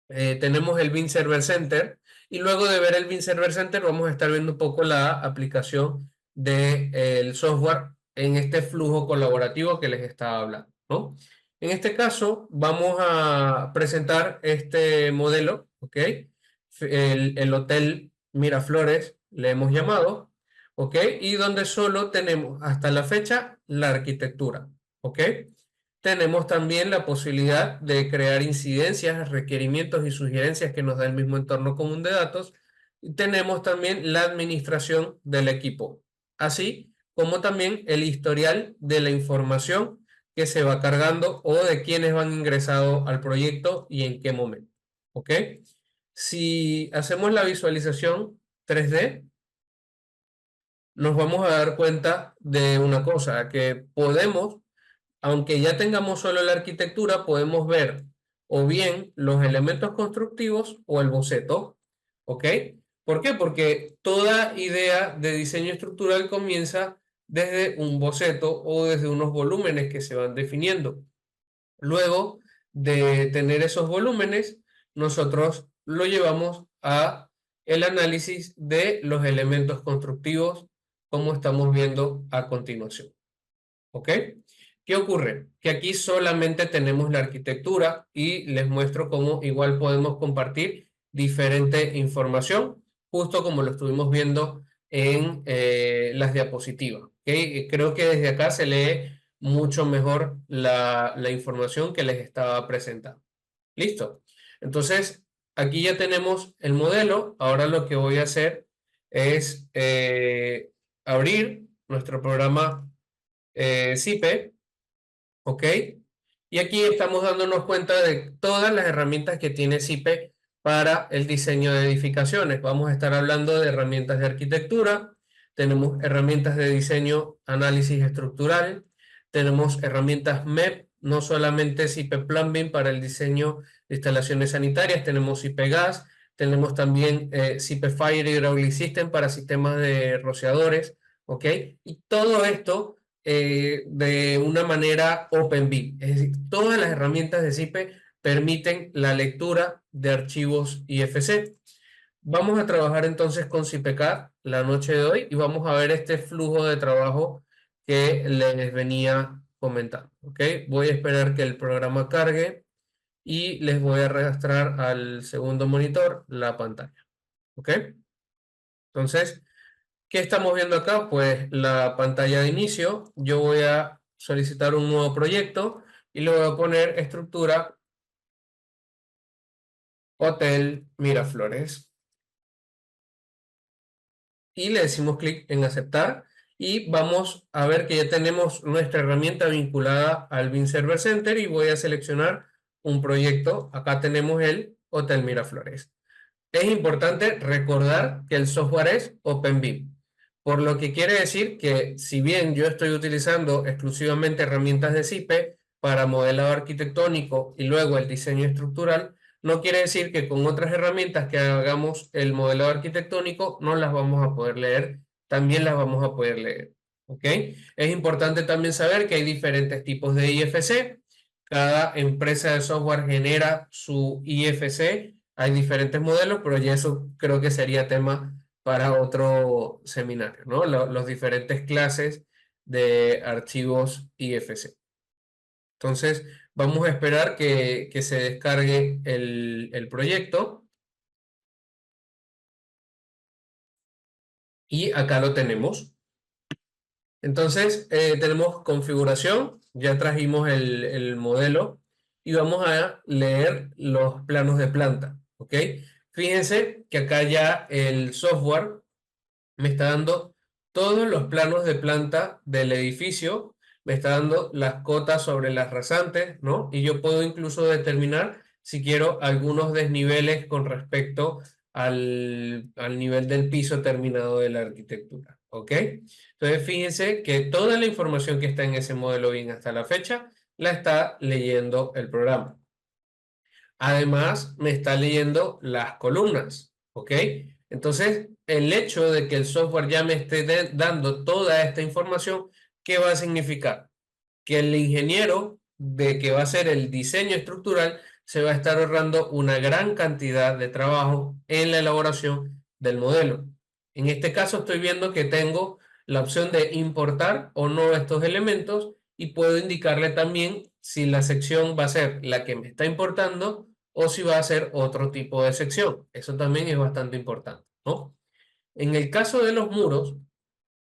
tenemos el BIM Server Center y luego de ver el BIM Server Center vamos a estar viendo un poco la aplicación del software en este flujo colaborativo que les estaba hablando, ¿no? En este caso, vamos a presentar este modelo, ¿ok? El Hotel Miraflores, le hemos llamado, ¿ok? Y donde solo tenemos hasta la fecha la arquitectura, ¿ok? Tenemos también la posibilidad de crear incidencias, requerimientos y sugerencias que nos da el mismo entorno común de datos. Y tenemos también la administración del equipo, así como también el historial de la información que se va cargando o de quienes van ingresado al proyecto y en qué momento, ¿ok? Si hacemos la visualización 3D, nos vamos a dar cuenta de una cosa, que podemos, aunque ya tengamos solo la arquitectura, podemos ver o bien los elementos constructivos o el boceto, ¿ok? ¿Por qué? Porque toda idea de diseño estructural comienza desde un boceto o desde unos volúmenes que se van definiendo. Luego de tener esos volúmenes, nosotros lo llevamos a el análisis de los elementos constructivos, como estamos viendo a continuación. ¿Ok? ¿Qué ocurre? Que aquí solamente tenemos la arquitectura y les muestro cómo igual podemos compartir diferente información, justo como lo estuvimos viendo en las diapositivas. ¿Ok? Creo que desde acá se lee mucho mejor la información que les estaba presentando. ¿Listo? Entonces, aquí ya tenemos el modelo. Ahora lo que voy a hacer es abrir nuestro programa CIPE, ¿ok? Y aquí estamos dándonos cuenta de todas las herramientas que tiene CIPE para el diseño de edificaciones. Vamos a estar hablando de herramientas de arquitectura, tenemos herramientas de diseño, análisis estructural, tenemos herramientas MEP, no solamente CIPE Plumbing para el diseño de instalaciones sanitarias, tenemos CIPE Gas, tenemos también CIPE Fire Hydraulic System para sistemas de rociadores, ¿ok? Y todo esto de una manera OpenVIM. Es decir, todas las herramientas de CIPE permiten la lectura de archivos IFC. Vamos a trabajar entonces con CIPECAD la noche de hoy y vamos a ver este flujo de trabajo que les venía comentando. ¿Ok? Voy a esperar que el programa cargue y les voy a arrastrar al segundo monitor la pantalla. ¿Ok? Entonces, ¿qué estamos viendo acá? Pues la pantalla de inicio. Yo voy a solicitar un nuevo proyecto y le voy a poner estructura Hotel Miraflores. Y le decimos clic en aceptar y vamos a ver que ya tenemos nuestra herramienta vinculada al BIM Server Center y voy a seleccionar un proyecto. Acá tenemos el Hotel Miraflores. Es importante recordar que el software es OpenBIM, por lo que quiere decir que si bien yo estoy utilizando exclusivamente herramientas de CIPE para modelado arquitectónico y luego el diseño estructural, no quiere decir que con otras herramientas que hagamos el modelado arquitectónico no las vamos a poder leer, también las vamos a poder leer. ¿Ok? Es importante también saber que hay diferentes tipos de IFC. Cada empresa de software genera su IFC. Hay diferentes modelos, pero ya eso creo que sería tema para otro seminario, ¿no? Los diferentes clases de archivos IFC. Entonces, vamos a esperar que se descargue el proyecto y acá lo tenemos. Entonces, tenemos configuración, ya trajimos el modelo y vamos a leer los planos de planta, ¿ok? Fíjense que acá ya el software me está dando todos los planos de planta del edificio, me está dando las cotas sobre las rasantes, ¿no? Y yo puedo incluso determinar si quiero algunos desniveles con respecto al nivel del piso terminado de la arquitectura, ¿ok? Entonces fíjense que toda la información que está en ese modelo BIM hasta la fecha la está leyendo el programa. Además, me está leyendo las columnas, ¿ok? Entonces, el hecho de que el software ya me esté dando toda esta información, ¿qué va a significar? Que el ingeniero de que va a hacer el diseño estructural se va a estar ahorrando una gran cantidad de trabajo en la elaboración del modelo. En este caso, estoy viendo que tengo la opción de importar o no estos elementos y puedo indicarle también si la sección va a ser la que me está importando o si va a ser otro tipo de sección. Eso también es bastante importante, ¿no? En el caso de los muros,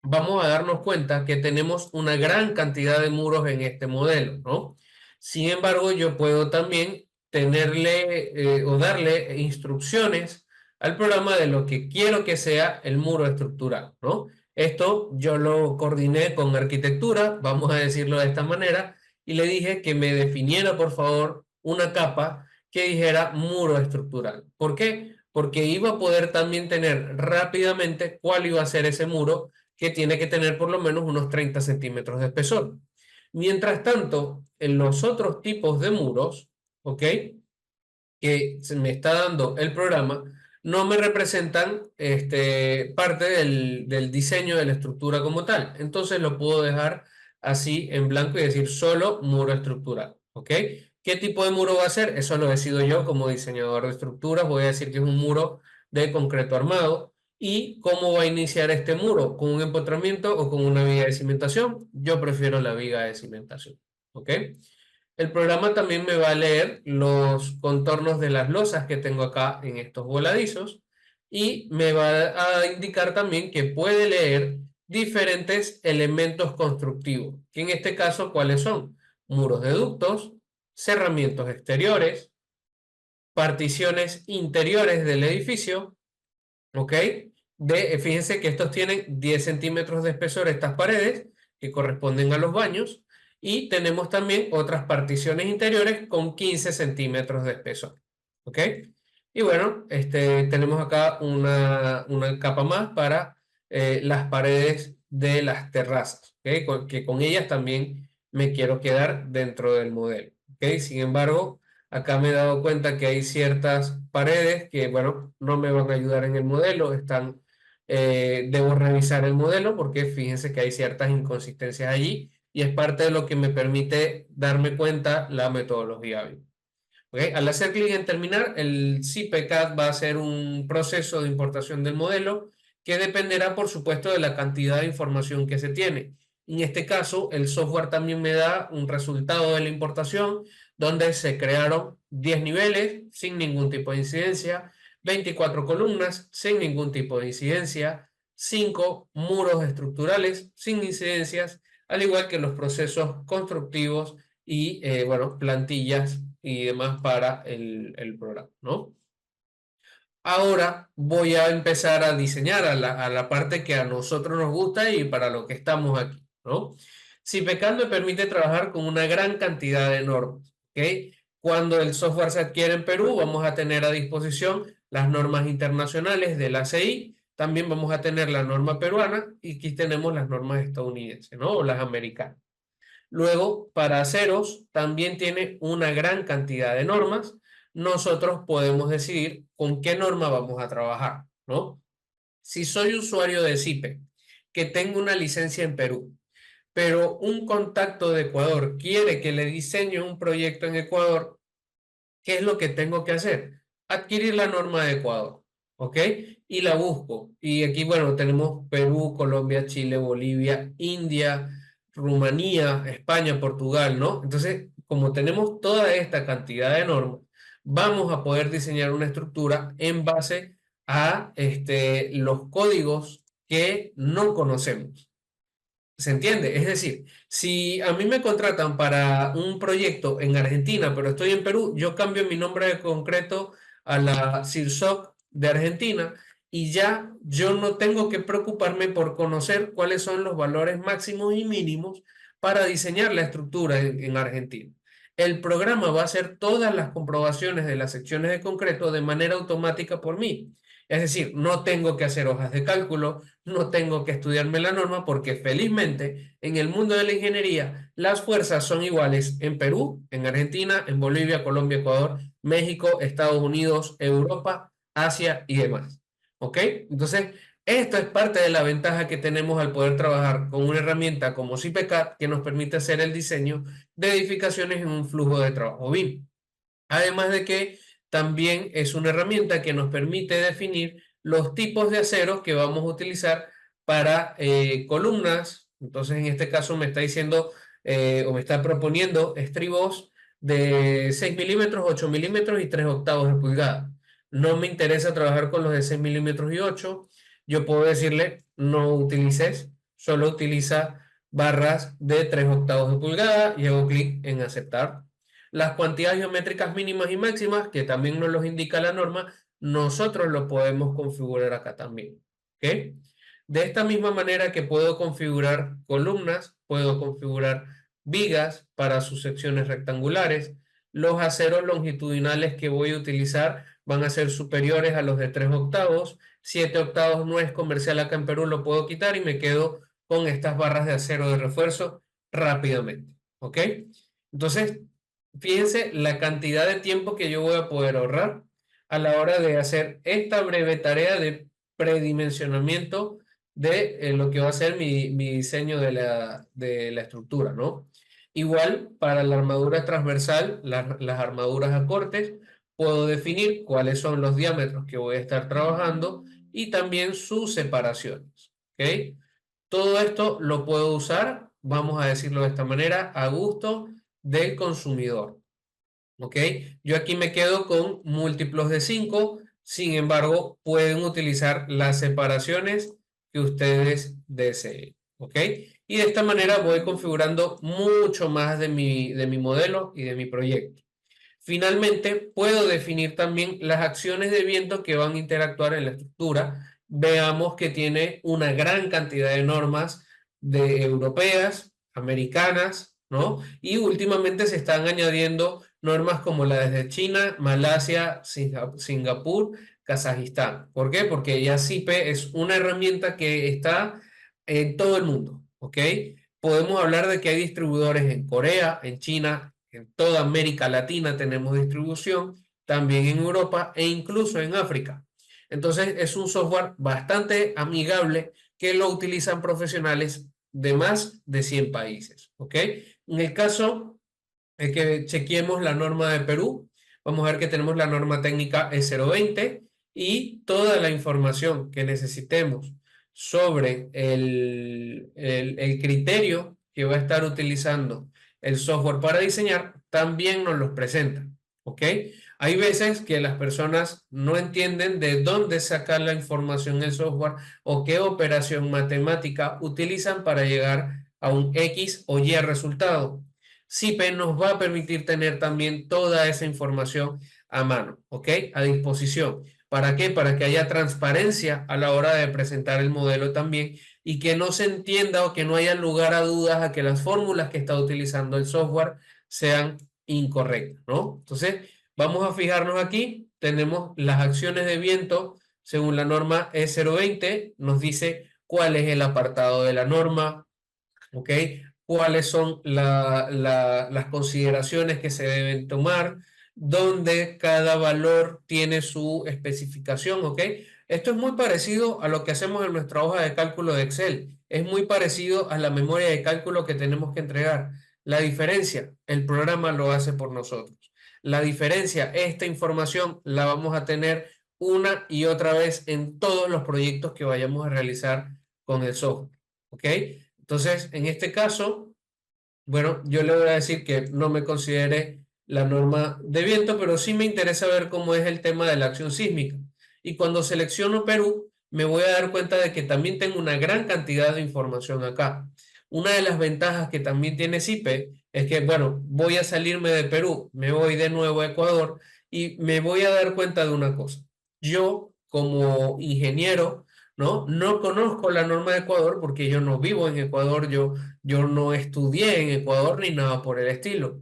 vamos a darnos cuenta que tenemos una gran cantidad de muros en este modelo, ¿no? Sin embargo, yo puedo también tenerle o darle instrucciones al programa de lo que quiero que sea el muro estructural, ¿no? Esto yo lo coordiné con arquitectura, vamos a decirlo de esta manera, y le dije que me definiera, por favor, una capa que dijera muro estructural. ¿Por qué? Porque iba a poder también tener rápidamente cuál iba a ser ese muro que tiene que tener por lo menos unos 30 centímetros de espesor. Mientras tanto, en los otros tipos de muros, ¿ok? Que se me está dando el programa, no me representan parte del diseño de la estructura como tal. Entonces lo puedo dejar así en blanco y decir solo muro estructural, ¿ok? ¿Qué tipo de muro va a ser? Eso lo decido yo como diseñador de estructuras. Voy a decir que es un muro de concreto armado. ¿Y cómo va a iniciar este muro? ¿Con un empotramiento o con una viga de cimentación? Yo prefiero la viga de cimentación, ¿ok? El programa también me va a leer los contornos de las losas que tengo acá en estos voladizos y me va a indicar también que puede leer diferentes elementos constructivos, que en este caso, ¿cuáles son? Muros de ductos, cerramientos exteriores, particiones interiores del edificio, ¿ok? Fíjense que estos tienen 10 centímetros de espesor estas paredes que corresponden a los baños y tenemos también otras particiones interiores con 15 centímetros de espesor, ¿ok? Y bueno, tenemos acá una capa más para las paredes de las terrazas, ¿ok? Que con ellas también me quiero quedar dentro del modelo, ¿ok? Sin embargo, acá me he dado cuenta que hay ciertas paredes que, bueno, no me van a ayudar en el modelo, debo revisar el modelo porque fíjense que hay ciertas inconsistencias allí y es parte de lo que me permite darme cuenta la metodología BIM. ¿Ok? Al hacer clic en terminar, el CPCAD va a hacer un proceso de importación del modelo que dependerá, por supuesto, de la cantidad de información que se tiene. En este caso, el software también me da un resultado de la importación donde se crearon 10 niveles sin ningún tipo de incidencia, 24 columnas sin ningún tipo de incidencia, 5 muros estructurales sin incidencias, al igual que los procesos constructivos y, bueno, plantillas y demás para el programa, ¿no? Ahora voy a empezar a diseñar a la parte que a nosotros nos gusta y para lo que estamos aquí, ¿no? CPCAD me permite trabajar con una gran cantidad de normas, ¿ok? Cuando el software se adquiere en Perú, vamos a tener a disposición las normas internacionales de la ACI, también vamos a tener la norma peruana y aquí tenemos las normas estadounidenses, ¿no? O las americanas. Luego, para aceros también tiene una gran cantidad de normas. nosotros podemos decidir con qué norma vamos a trabajar, ¿no? Si soy usuario de CIPE, que tengo una licencia en Perú, pero un contacto de Ecuador quiere que le diseñe un proyecto en Ecuador, ¿qué es lo que tengo que hacer? Adquirir la norma de Ecuador, ¿ok? Y la busco. Y aquí, bueno, tenemos Perú, Colombia, Chile, Bolivia, India, Rumanía, España, Portugal, ¿no? Entonces, como tenemos toda esta cantidad de normas, vamos a poder diseñar una estructura en base a los códigos que no conocemos. ¿Se entiende? Es decir, si a mí me contratan para un proyecto en Argentina, pero estoy en Perú, yo cambio mi nombre de concreto a la CIRSOC de Argentina y ya yo no tengo que preocuparme por conocer cuáles son los valores máximos y mínimos para diseñar la estructura en Argentina. El programa va a hacer todas las comprobaciones de las secciones de concreto de manera automática por mí. Es decir, no tengo que hacer hojas de cálculo, no tengo que estudiarme la norma porque felizmente en el mundo de la ingeniería las fuerzas son iguales en Perú, en Argentina, en Bolivia, Colombia, Ecuador, México, Estados Unidos, Europa, Asia y demás. ¿Ok? Entonces, esto es parte de la ventaja que tenemos al poder trabajar con una herramienta como CIPECAD que nos permite hacer el diseño de edificaciones en un flujo de trabajo BIM. Además de que también es una herramienta que nos permite definir los tipos de aceros que vamos a utilizar para columnas. Entonces, en este caso me está diciendo o me está proponiendo estribos de 6 milímetros, 8 milímetros y 3 octavos de pulgada. No me interesa trabajar con los de 6 milímetros y 8. Yo puedo decirle, no utilices, solo utiliza barras de 3 octavos de pulgada y hago clic en aceptar. Las cuantidades geométricas mínimas y máximas, que también nos los indica la norma, nosotros lo podemos configurar acá también. ¿Ok? De esta misma manera que puedo configurar columnas, puedo configurar vigas para sus secciones rectangulares. Los aceros longitudinales que voy a utilizar van a ser superiores a los de 3 octavos. 7 octavos no es comercial acá en Perú, lo puedo quitar y me quedo con estas barras de acero de refuerzo rápidamente. ¿Ok? Entonces, fíjense la cantidad de tiempo que yo voy a poder ahorrar a la hora de hacer esta breve tarea de predimensionamiento de lo que va a ser mi diseño de la estructura, ¿no? Igual para la armadura transversal, las armaduras a cortes, puedo definir cuáles son los diámetros que voy a estar trabajando y también sus separaciones, ¿ok? Todo esto lo puedo usar, vamos a decirlo de esta manera, a gusto del consumidor. ¿Ok? Yo aquí me quedo con múltiplos de 5, sin embargo, pueden utilizar las separaciones que ustedes deseen. ¿Ok? Y de esta manera voy configurando mucho más de mi modelo y de mi proyecto. Finalmente, puedo definir también las acciones de viento que van a interactuar en la estructura. Veamos que tiene una gran cantidad de normas de europeas, americanas, ¿no? Y últimamente se están añadiendo normas como las de China, Malasia, Singapur, Kazajistán. ¿Por qué? Porque ya CIPE es una herramienta que está en todo el mundo, ¿ok? Podemos hablar de que hay distribuidores en Corea, en China, en toda América Latina tenemos distribución, también en Europa e incluso en África. Entonces es un software bastante amigable que lo utilizan profesionales de más de 100 países. ¿Ok? En el caso de que chequeemos la norma de Perú, vamos a ver que tenemos la norma técnica E020 y toda la información que necesitemos sobre el criterio que va a estar utilizando el software para diseñar, también nos los presenta. ¿Ok? Hay veces que las personas no entienden de dónde sacar la información el software o qué operación matemática utilizan para llegar a un X o Y resultado. CIPE nos va a permitir tener también toda esa información a mano, ¿ok? A disposición. ¿Para qué? Para que haya transparencia a la hora de presentar el modelo también y que no se entienda o que no haya lugar a dudas a que las fórmulas que está utilizando el software sean incorrectas, ¿no? Entonces, vamos a fijarnos aquí, tenemos las acciones de viento según la norma E020, nos dice cuál es el apartado de la norma, ¿ok? ¿Cuáles son las consideraciones que se deben tomar? donde cada valor tiene su especificación, ¿ok? Esto es muy parecido a lo que hacemos en nuestra hoja de cálculo de Excel. Es muy parecido a la memoria de cálculo que tenemos que entregar. La diferencia, el programa lo hace por nosotros. La diferencia, esta información la vamos a tener una y otra vez en todos los proyectos que vayamos a realizar con el software, ¿ok? Entonces, en este caso, bueno, yo le voy a decir que no me considere la norma de viento, pero sí me interesa ver cómo es el tema de la acción sísmica. Y cuando selecciono Perú, me voy a dar cuenta de que también tengo una gran cantidad de información acá. Una de las ventajas que también tiene CIPE es que, bueno, voy a salirme de Perú, me voy de nuevo a Ecuador y me voy a dar cuenta de una cosa. Yo, como ingeniero, ¿no? No conozco la norma de Ecuador porque yo no vivo en Ecuador, yo no estudié en Ecuador ni nada por el estilo,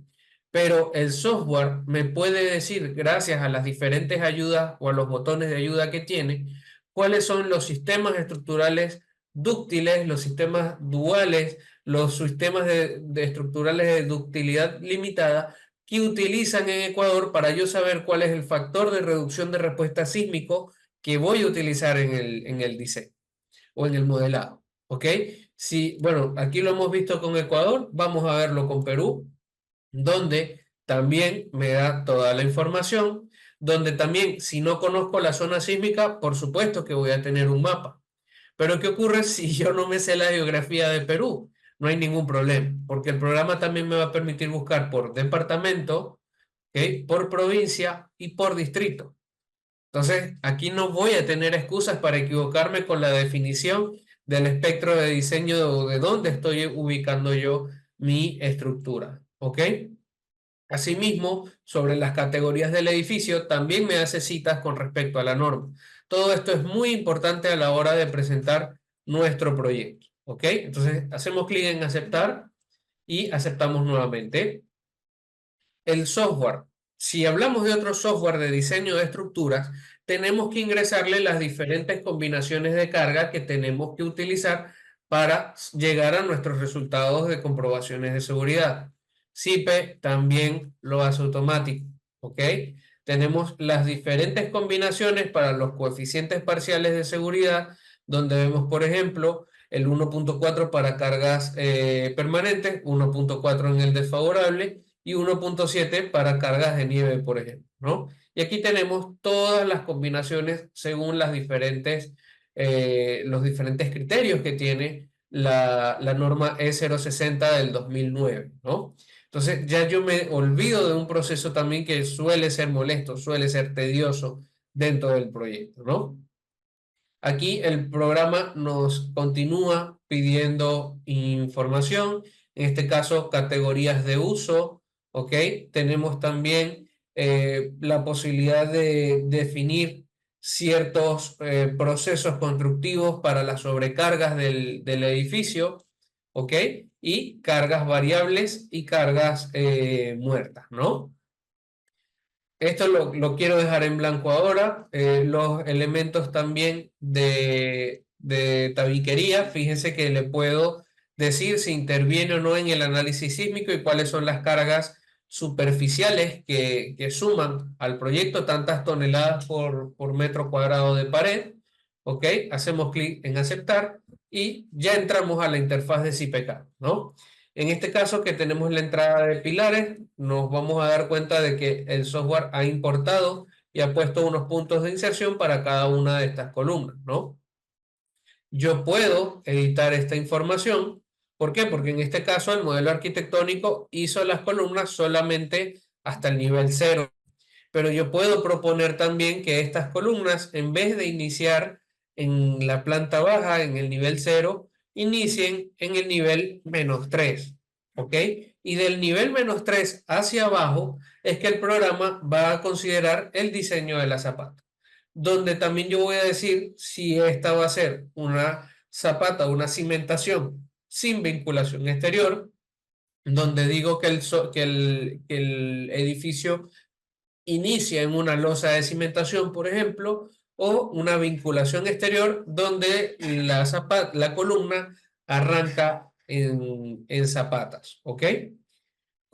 pero el software me puede decir, gracias a las diferentes ayudas o a los botones de ayuda que tiene, cuáles son los sistemas estructurales dúctiles, los sistemas duales, los sistemas de estructurales de ductilidad limitada que utilizan en Ecuador para yo saber cuál es el factor de reducción de respuesta sísmico que voy a utilizar en el diseño o en el modelado. ¿Ok? Si, bueno, aquí lo hemos visto con Ecuador, vamos a verlo con Perú, donde también me da toda la información, donde también si no conozco la zona sísmica, por supuesto que voy a tener un mapa. Pero ¿qué ocurre si yo no me sé la geografía de Perú? No hay ningún problema, porque el programa también me va a permitir buscar por departamento, ¿ok? Por provincia y por distrito. Entonces, aquí no voy a tener excusas para equivocarme con la definición del espectro de diseño de dónde estoy ubicando yo mi estructura. ¿Ok? Asimismo, sobre las categorías del edificio, también me hace citas con respecto a la norma. Todo esto es muy importante a la hora de presentar nuestro proyecto. ¿Ok? Entonces, hacemos clic en aceptar y aceptamos nuevamente. El software. Si hablamos de otro software de diseño de estructuras, tenemos que ingresarle las diferentes combinaciones de carga que tenemos que utilizar para llegar a nuestros resultados de comprobaciones de seguridad. CIPE también lo hace automático, ¿ok? Tenemos las diferentes combinaciones para los coeficientes parciales de seguridad, donde vemos, por ejemplo, el 1.4 para cargas permanentes, 1.4 en el desfavorable, y 1.7 para cargas de nieve, por ejemplo, ¿no? Y aquí tenemos todas las combinaciones según los diferentes criterios que tiene la norma E060 del 2009, ¿no? Entonces ya yo me olvido de un proceso también que suele ser molesto, suele ser tedioso dentro del proyecto, ¿no? Aquí el programa nos continúa pidiendo información, en este caso categorías de uso, ¿ok? Tenemos también la posibilidad de definir ciertos procesos constructivos para las sobrecargas del edificio, ¿ok? Y cargas variables y cargas muertas, ¿no? Esto lo quiero dejar en blanco ahora. Los elementos también de tabiquería, fíjense que le puedo decir si interviene o no en el análisis sísmico y cuáles son las cargas superficiales que suman al proyecto tantas toneladas por metro cuadrado de pared. ¿Ok? Hacemos clic en aceptar y ya entramos a la interfaz de CIPECA, ¿no? En este caso que tenemos la entrada de pilares, nos vamos a dar cuenta de que el software ha importado y ha puesto unos puntos de inserción para cada una de estas columnas, ¿no? Yo puedo editar esta información. ¿Por qué? Porque en este caso el modelo arquitectónico hizo las columnas solamente hasta el nivel 0. Pero yo puedo proponer también que estas columnas, en vez de iniciar en la planta baja, en el nivel 0, inicien en el nivel -3, ¿ok? Y del nivel -3 hacia abajo es que el programa va a considerar el diseño de la zapata, donde también yo voy a decir si esta va a ser una zapata, una cimentación sin vinculación exterior, donde digo que el edificio inicia en una losa de cimentación, por ejemplo, o una vinculación exterior donde la columna arranca en zapatas, ¿ok?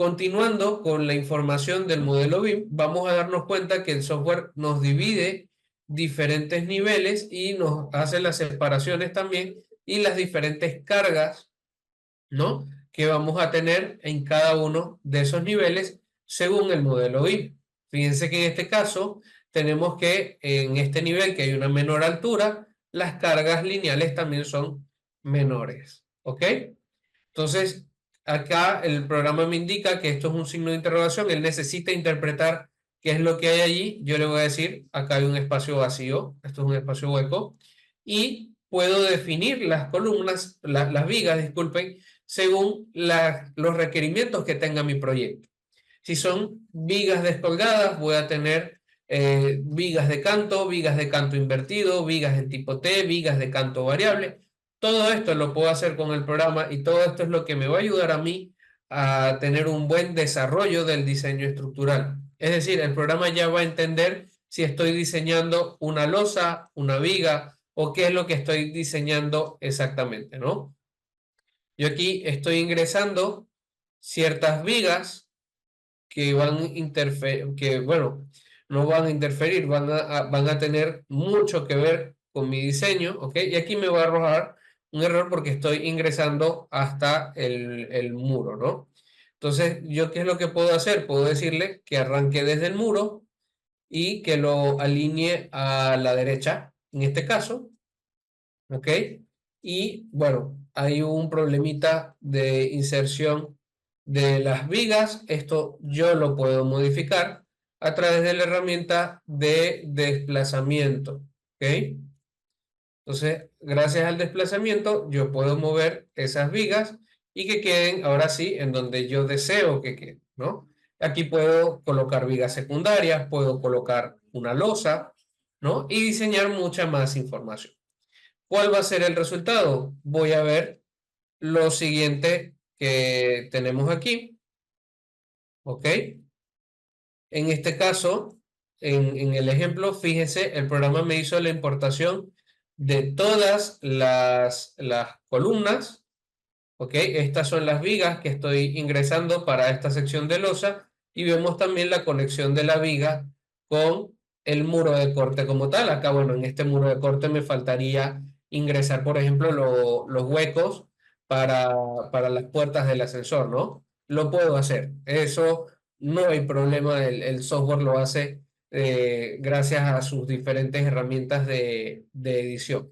Continuando con la información del modelo BIM, vamos a darnos cuenta que el software nos divide diferentes niveles y nos hace las separaciones también y las diferentes cargas, ¿no?, que vamos a tener en cada uno de esos niveles según el modelo BIM. Fíjense que en este caso tenemos que en este nivel que hay una menor altura, las cargas lineales también son menores, ¿ok? Entonces, acá el programa me indica que esto es un signo de interrogación, él necesita interpretar qué es lo que hay allí. Yo le voy a decir, acá hay un espacio vacío, esto es un espacio hueco, y puedo definir las columnas, las vigas, disculpen, según los requerimientos que tenga mi proyecto. Si son vigas descolgadas, voy a tener vigas de canto invertido, vigas en tipo T, vigas de canto variable. Todo esto lo puedo hacer con el programa y todo esto es lo que me va a ayudar a mí a tener un buen desarrollo del diseño estructural. Es decir, el programa ya va a entender si estoy diseñando una losa, una viga o qué es lo que estoy diseñando exactamente, ¿no? Yo aquí estoy ingresando ciertas vigas que bueno, no van a interferir, van a tener mucho que ver con mi diseño, ¿ok? Y aquí me va a arrojar un error porque estoy ingresando hasta el muro, ¿no? Entonces, ¿yo qué es lo que puedo hacer? Puedo decirle que arranque desde el muro y que lo alinee a la derecha, en este caso, ¿ok? Y bueno, hay un problemita de inserción de las vigas. Esto yo lo puedo modificar a través de la herramienta de desplazamiento, ¿ok? Entonces, gracias al desplazamiento, yo puedo mover esas vigas y que queden ahora sí en donde yo deseo que queden, ¿no? Aquí puedo colocar vigas secundarias, puedo colocar una losa, ¿no? Y diseñar mucha más información. ¿Cuál va a ser el resultado? Voy a ver lo siguiente que tenemos aquí, ¿ok? En este caso, en el ejemplo, fíjese, el programa me hizo la importación de todas las columnas, ¿ok? Estas son las vigas que estoy ingresando para esta sección de losa y vemos también la conexión de la viga con el muro de corte como tal. Acá, bueno, en este muro de corte me faltaría ingresar, por ejemplo, los huecos para, para las puertas del ascensor, ¿no? Lo puedo hacer. Eso no hay problema, el software lo hace gracias a sus diferentes herramientas de edición.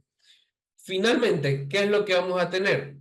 Finalmente, ¿qué es lo que vamos a tener?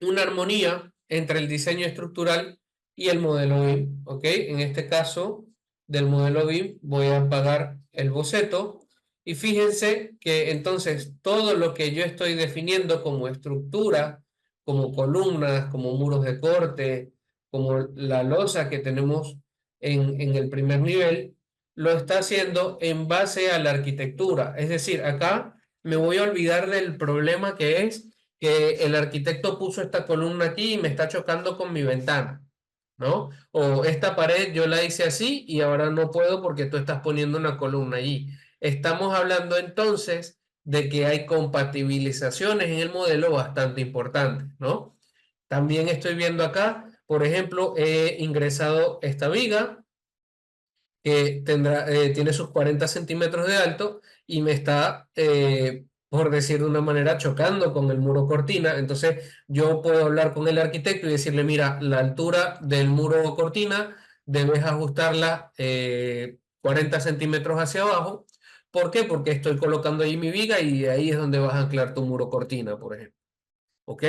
Una armonía entre el diseño estructural y el modelo BIM, ¿ok? En este caso, del modelo BIM voy a apagar el boceto y fíjense que entonces todo lo que yo estoy definiendo como estructura, como columnas, como muros de corte, como la losa que tenemos en el primer nivel, lo está haciendo en base a la arquitectura. Es decir, acá me voy a olvidar del problema que es que el arquitecto puso esta columna aquí y me está chocando con mi ventana, ¿no? O esta pared yo la hice así y ahora no puedo porque tú estás poniendo una columna allí. Estamos hablando entonces de que hay compatibilizaciones en el modelo bastante importantes, ¿no? También estoy viendo acá, por ejemplo, he ingresado esta viga que tiene sus 40 centímetros de alto y me está, por decir de una manera, chocando con el muro cortina. Entonces yo puedo hablar con el arquitecto y decirle, mira, la altura del muro cortina debes ajustarla 40 centímetros hacia abajo. ¿Por qué? Porque estoy colocando ahí mi viga y ahí es donde vas a anclar tu muro cortina, por ejemplo. ¿Ok?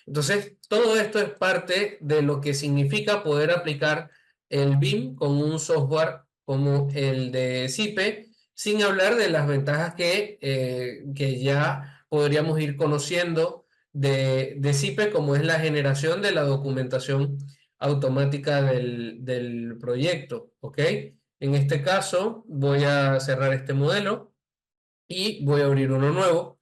Entonces, todo esto es parte de lo que significa poder aplicar el BIM con un software como el de CIPE, sin hablar de las ventajas que ya podríamos ir conociendo de CIPE, como es la generación de la documentación automática del proyecto. ¿Ok? En este caso, voy a cerrar este modelo y voy a abrir uno nuevo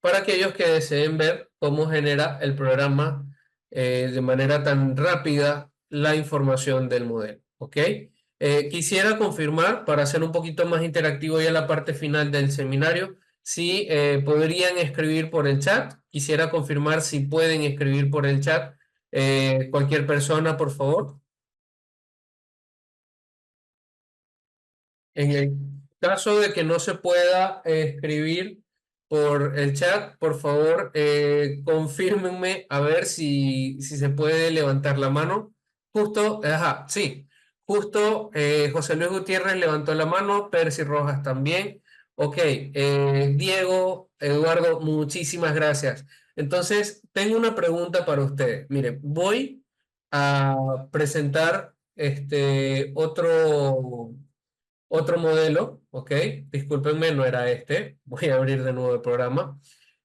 para aquellos que deseen ver cómo genera el programa de manera tan rápida la información del modelo. ¿Ok? Quisiera confirmar, para hacer un poquito más interactivo ya la parte final del seminario, si podrían escribir por el chat. Quisiera confirmar si pueden escribir por el chat cualquier persona, por favor. En el caso de que no se pueda escribir por el chat, por favor, confírmenme a ver si se puede levantar la mano. Justo, ajá, sí, justo José Luis Gutiérrez levantó la mano, Percy Rojas también. Ok, Diego, Eduardo, muchísimas gracias. Entonces, tengo una pregunta para ustedes. Miren, voy a presentar otro modelo, ¿ok? Discúlpenme, no era este. Voy a abrir de nuevo el programa.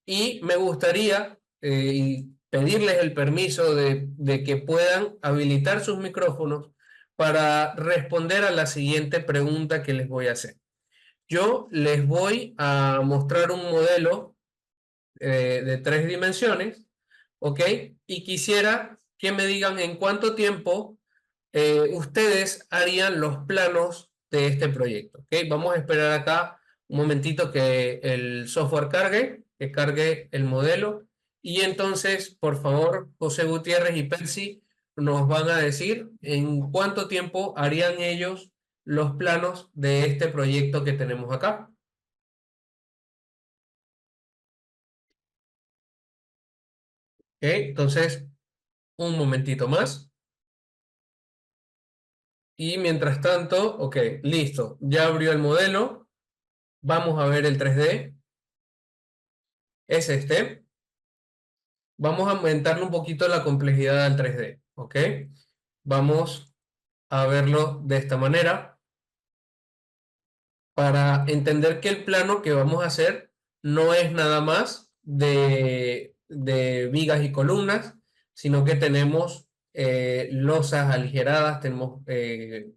Y me gustaría pedirles el permiso de que puedan habilitar sus micrófonos para responder a la siguiente pregunta que les voy a hacer. Yo les voy a mostrar un modelo de 3 dimensiones, ¿ok? Y quisiera que me digan en cuánto tiempo ustedes harían los planos de este proyecto, ¿ok? Vamos a esperar acá un momentito que el software cargue, que cargue el modelo. Y entonces, por favor, José Gutiérrez y Percy nos van a decir en cuánto tiempo harían ellos los planos de este proyecto que tenemos acá. ¿Ok? Entonces, un momentito más. Y mientras tanto, ok, listo, ya abrió el modelo. Vamos a ver el 3D. Es este. Vamos a aumentarle un poquito la complejidad al 3D, ¿ok? Vamos a verlo de esta manera para entender que el plano que vamos a hacer no es nada más de vigas y columnas, sino que tenemos losas aligeradas, tenemos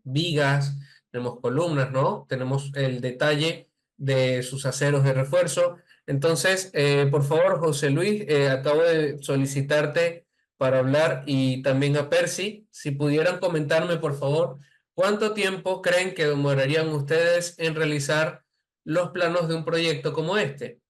vigas, tenemos columnas, ¿no? Tenemos el detalle de sus aceros de refuerzo. Entonces, por favor, José Luis, acabo de solicitarte para hablar y también a Percy, si pudieran comentarme, por favor. ¿Cuánto tiempo creen que demorarían ustedes en realizar los planos de un proyecto como este?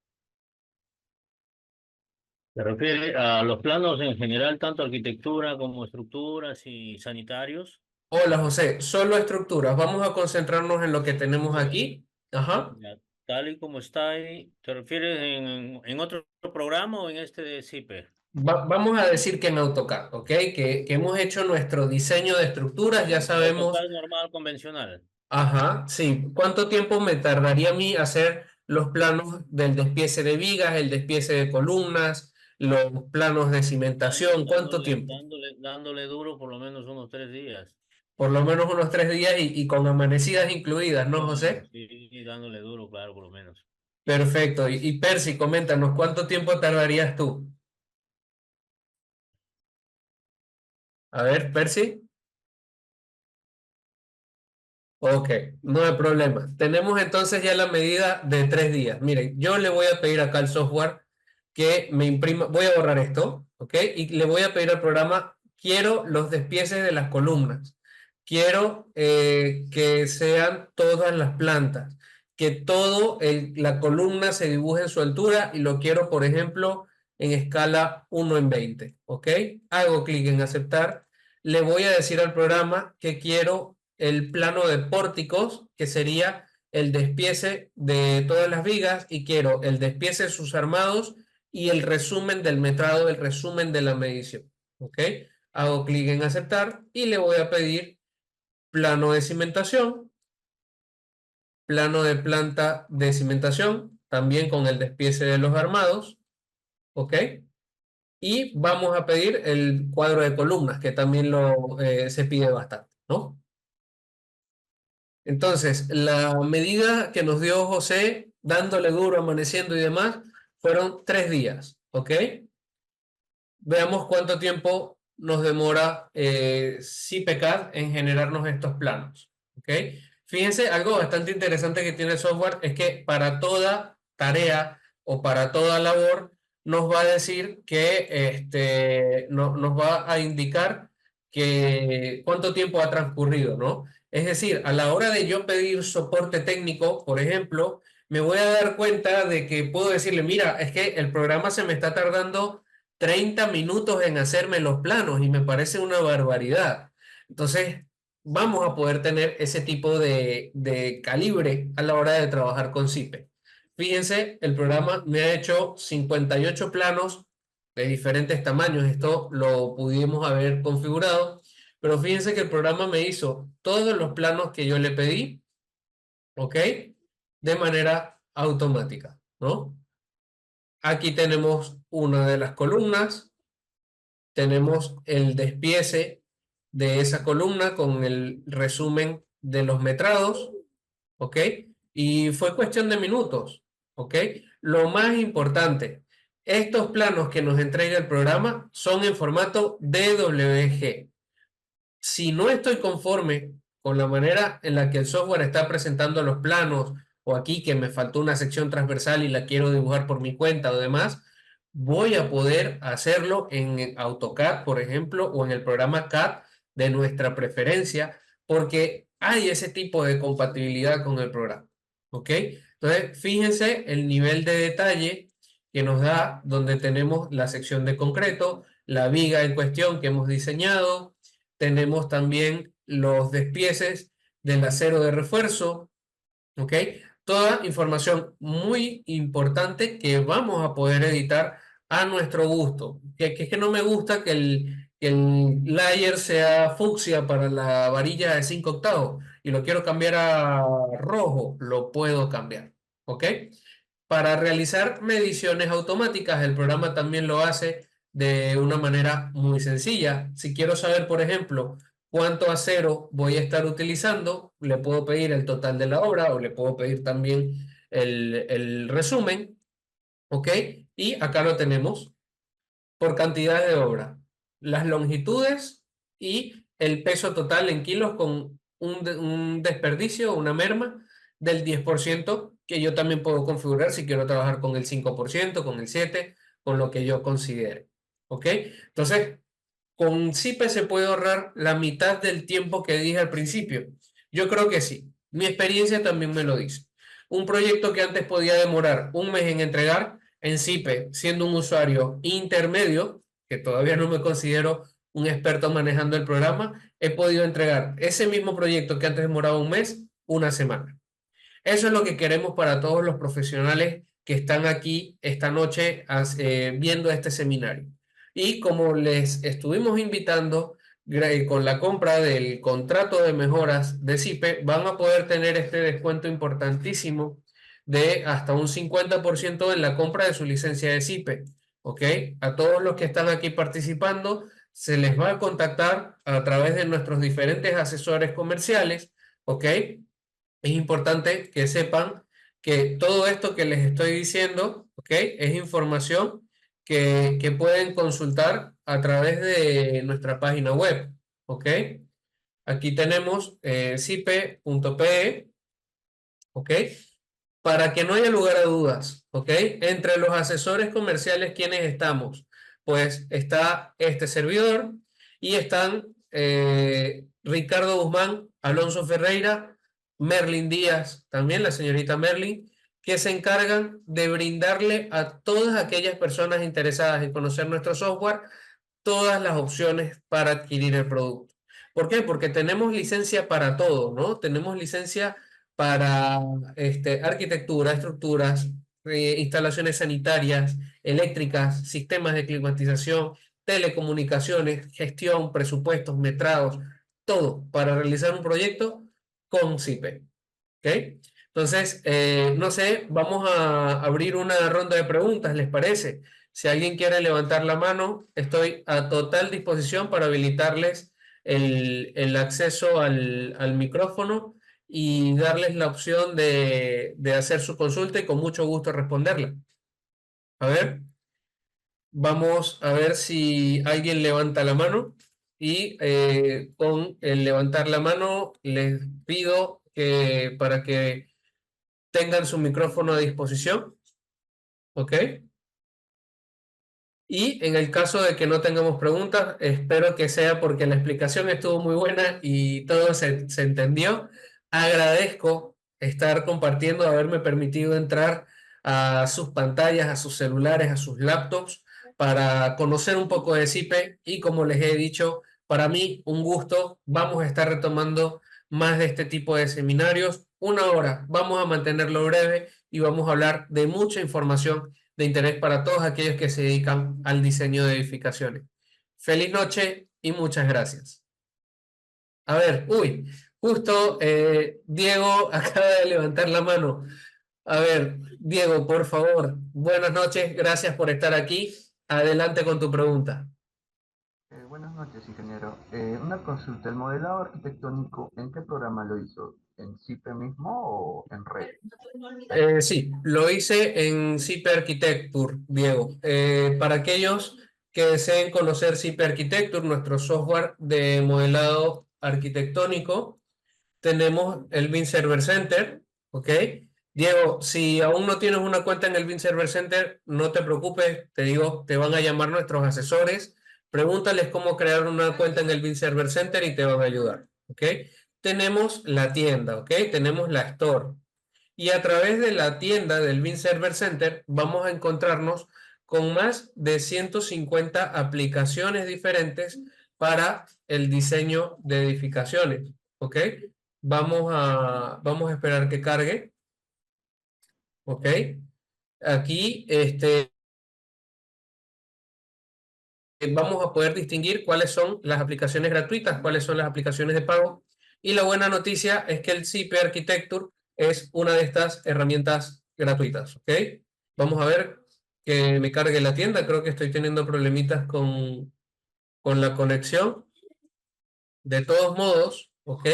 Se refiere a los planos en general, tanto arquitectura como estructuras y sanitarios. Hola, José, solo estructuras. Vamos a concentrarnos en lo que tenemos Ya, aquí. Ajá. ya, tal y como está ahí. ¿Te refieres en otro programa o en este de Zipper? Vamos a decir que en AutoCAD, ¿ok? Que hemos hecho nuestro diseño de estructuras, ya En sabemos. AutoCAD normal, convencional. Ajá, sí. ¿Cuánto tiempo me tardaría a mí hacer los planos del despiece de vigas, el despiece de columnas, los planos de cimentación? ¿Cuánto tiempo? Dándole duro por lo menos unos 3 días. Por lo menos unos 3 días y con amanecidas incluidas, ¿no, Bueno, José? sí, dándole duro, claro, por lo menos. Perfecto. Y Percy, coméntanos, ¿cuánto tiempo tardarías tú? A ver, Percy. Ok, no hay problema. Tenemos entonces ya la medida de 3 días. Miren, yo le voy a pedir acá al software que me imprima, voy a borrar esto, ¿ok? Y le voy a pedir al programa, quiero los despieces de las columnas, quiero que sean todas las plantas, que la columna se dibuje en su altura y lo quiero, por ejemplo, en escala 1:20, ¿ok? Hago clic en aceptar. Le voy a decir al programa que quiero el plano de pórticos, que sería el despiece de todas las vigas, y quiero el despiece de sus armados y el resumen del metrado, el resumen de la medición. ¿Ok? Hago clic en aceptar y le voy a pedir plano de cimentación, plano de planta de cimentación, también con el despiece de los armados. ¿Ok? Y vamos a pedir el cuadro de columnas, que también se pide bastante, ¿no? Entonces, la medida que nos dio José, dándole duro, amaneciendo y demás, fueron 3 días, ¿ok? Veamos cuánto tiempo nos demora CPCAD en generarnos estos planos, ¿ok? Fíjense, algo bastante interesante que tiene el software es que para toda tarea o para toda labor nos va a decir que nos va a indicar que cuánto tiempo ha transcurrido, ¿no? Es decir, a la hora de yo pedir soporte técnico, por ejemplo, me voy a dar cuenta de que puedo decirle, mira, es que el programa se me está tardando 30 minutos en hacerme los planos y me parece una barbaridad. Entonces, vamos a poder tener ese tipo de calibre a la hora de trabajar con CIPE. Fíjense, el programa me ha hecho 58 planos de diferentes tamaños. Esto lo pudimos haber configurado, pero fíjense que el programa me hizo todos los planos que yo le pedí, ¿ok? De manera automática, ¿no? Aquí tenemos una de las columnas, tenemos el despiece de esa columna con el resumen de los metrados, ¿ok? Y fue cuestión de minutos, ¿ok? Lo más importante, estos planos que nos entrega el programa son en formato DWG. Si no estoy conforme con la manera en la que el software está presentando los planos, o aquí que me faltó una sección transversal y la quiero dibujar por mi cuenta o demás, voy a poder hacerlo en AutoCAD, por ejemplo, o en el programa CAD de nuestra preferencia, porque hay ese tipo de compatibilidad con el programa. ¿Ok? Entonces, fíjense el nivel de detalle que nos da donde tenemos la sección de concreto, la viga en cuestión que hemos diseñado, tenemos también los despieces del acero de refuerzo, ¿ok? Toda información muy importante que vamos a poder editar a nuestro gusto. Que es que no me gusta que el layer sea fucsia para la varilla de 5 octavos y lo quiero cambiar a rojo, lo puedo cambiar, ¿ok? Para realizar mediciones automáticas, el programa también lo hace de una manera muy sencilla. Si quiero saber, por ejemplo, cuánto acero voy a estar utilizando, le puedo pedir el total de la obra o le puedo pedir también el resumen, ¿ok? Y acá lo tenemos por cantidad de obra, las longitudes y el peso total en kilos con un desperdicio, una merma del 10% que yo también puedo configurar si quiero trabajar con el 5%, con el 7%, con lo que yo considere. ¿Ok? Entonces, con CIPE se puede ahorrar la mitad del tiempo que dije al principio. Yo creo que sí. Mi experiencia también me lo dice. Un proyecto que antes podía demorar un mes en entregar, en CIPE, siendo un usuario intermedio, que todavía no me considero un experto manejando el programa, he podido entregar ese mismo proyecto que antes demoraba un mes, una semana. Eso es lo que queremos para todos los profesionales que están aquí esta noche viendo este seminario. Y como les estuvimos invitando, con la compra del contrato de mejoras de CIPE, van a poder tener este descuento importantísimo de hasta un 50% en la compra de su licencia de CIPE. ¿Ok? A todos los que están aquí participando, se les va a contactar a través de nuestros diferentes asesores comerciales. ¿Ok? Es importante que sepan que todo esto que les estoy diciendo, ¿ok? Es información que pueden consultar a través de nuestra página web, ¿ok? Aquí tenemos cipe.pe, ¿ok? Para que no haya lugar a dudas, ¿ok? Entre los asesores comerciales, ¿quiénes estamos? Pues está este servidor y están Ricardo Guzmán, Alonso Ferreira, Merlin Díaz, también la señorita Merlin, que se encargan de brindarle a todas aquellas personas interesadas en conocer nuestro software todas las opciones para adquirir el producto. ¿Por qué? Porque tenemos licencia para todo, ¿no? Tenemos licencia para arquitectura, estructuras, instalaciones sanitarias, eléctricas, sistemas de climatización, telecomunicaciones, gestión, presupuestos, metrados, todo para realizar un proyecto con CIPE. ¿Ok? Entonces, no sé, vamos a abrir una ronda de preguntas, ¿les parece? Si alguien quiere levantar la mano, estoy a total disposición para habilitarles el acceso al micrófono y darles la opción de hacer su consulta y con mucho gusto responderla. A ver, vamos a ver si alguien levanta la mano y con el levantar la mano les pido que para que tengan su micrófono a disposición, ¿ok? Y en el caso de que no tengamos preguntas, espero que sea porque la explicación estuvo muy buena y todo se entendió. Agradezco estar compartiendo, haberme permitido entrar a sus pantallas, a sus celulares, a sus laptops, para conocer un poco de CIPE y como les he dicho, Para mí, un gusto. Vamos a estar retomando más de este tipo de seminarios. 1 hora. Vamos a mantenerlo breve y vamos a hablar de mucha información de interés para todos aquellos que se dedican al diseño de edificaciones. Feliz noche y muchas gracias. A ver, justo Diego acaba de levantar la mano. A ver, Diego, por favor, buenas noches, gracias por estar aquí. Adelante con tu pregunta. Buenas noches, ingeniero. Una consulta, ¿el modelado arquitectónico en qué programa lo hizo? ¿En CIPE mismo o en Revit? Sí, lo hice en CIPE Architecture, Diego. Para aquellos que deseen conocer CIPE Architecture, nuestro software de modelado arquitectónico, tenemos el BIM Server Center, ¿ok? Diego, si aún no tienes una cuenta en el BIM Server Center, no te preocupes, te digo, te van a llamar nuestros asesores, pregúntales cómo crear una cuenta en el BIM Server Center y te van a ayudar, ¿ok? Tenemos la tienda, ¿ok? Tenemos la store. Y a través de la tienda del BIM Server Center vamos a encontrarnos con más de 150 aplicaciones diferentes para el diseño de edificaciones, ¿ok? Vamos a esperar que cargue, ¿ok? Aquí vamos a poder distinguir cuáles son las aplicaciones gratuitas, cuáles son las aplicaciones de pago. Y la buena noticia es que el CIPE Architecture es una de estas herramientas gratuitas, ¿ok? Vamos a ver que me cargue la tienda. Creo que estoy teniendo problemitas con la conexión. De todos modos, ¿ok?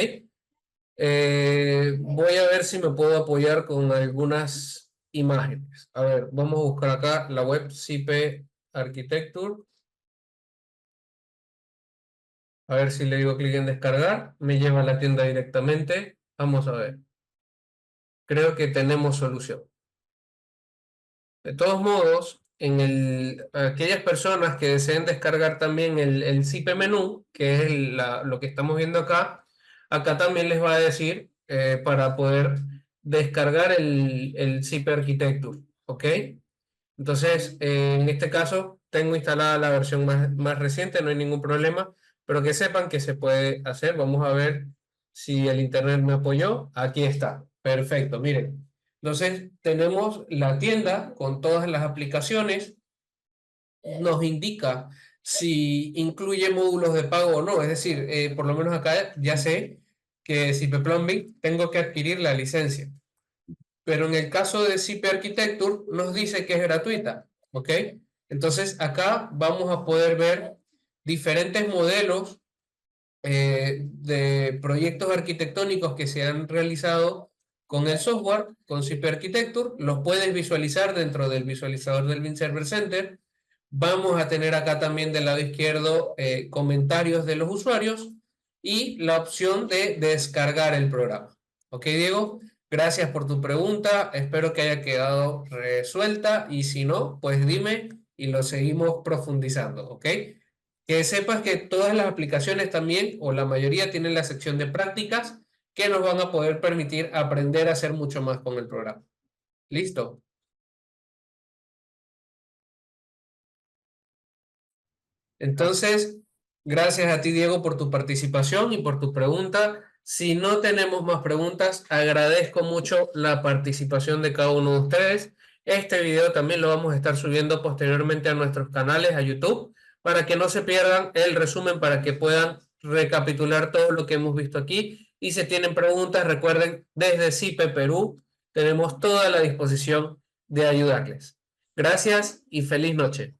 Voy a ver si me puedo apoyar con algunas imágenes. A ver, vamos a buscar acá la web CIPE Architecture. A ver si le digo clic en descargar. Me lleva a la tienda directamente. Vamos a ver. Creo que tenemos solución. De todos modos, aquellas personas que deseen descargar también el CIPE menú, que es lo que estamos viendo acá, acá también les va a decir para poder descargar el CIPE Architecture. ¿Ok? Entonces, en este caso, tengo instalada la versión más reciente, no hay ningún problema, pero que sepan que se puede hacer. Vamos a ver si el internet me apoyó. Aquí está. Perfecto, miren. Entonces, tenemos la tienda con todas las aplicaciones. Nos indica si incluye módulos de pago o no. Es decir, por lo menos acá ya sé que si Plumbing tengo que adquirir la licencia. Pero en el caso de CIPE Architecture nos dice que es gratuita, ¿ok? Entonces acá vamos a poder ver diferentes modelos de proyectos arquitectónicos que se han realizado con el software, con CIPE Architecture. Los puedes visualizar dentro del visualizador del BIM Server Center. Vamos a tener acá también del lado izquierdo comentarios de los usuarios y la opción de descargar el programa. ¿Ok, Diego? Gracias por tu pregunta. Espero que haya quedado resuelta y si no, pues dime y lo seguimos profundizando. ¿Ok? Que sepas que todas las aplicaciones también, o la mayoría, tienen la sección de prácticas que nos van a poder permitir aprender a hacer mucho más con el programa. ¿Listo? Entonces, gracias a ti, Diego, por tu participación y por tu pregunta. Si no tenemos más preguntas, agradezco mucho la participación de cada uno de ustedes. Este video también lo vamos a estar subiendo posteriormente a nuestros canales, a YouTube, para que no se pierdan el resumen, para que puedan recapitular todo lo que hemos visto aquí. Y si tienen preguntas, recuerden, desde CIPE Perú tenemos toda la disposición de ayudarles. Gracias y feliz noche.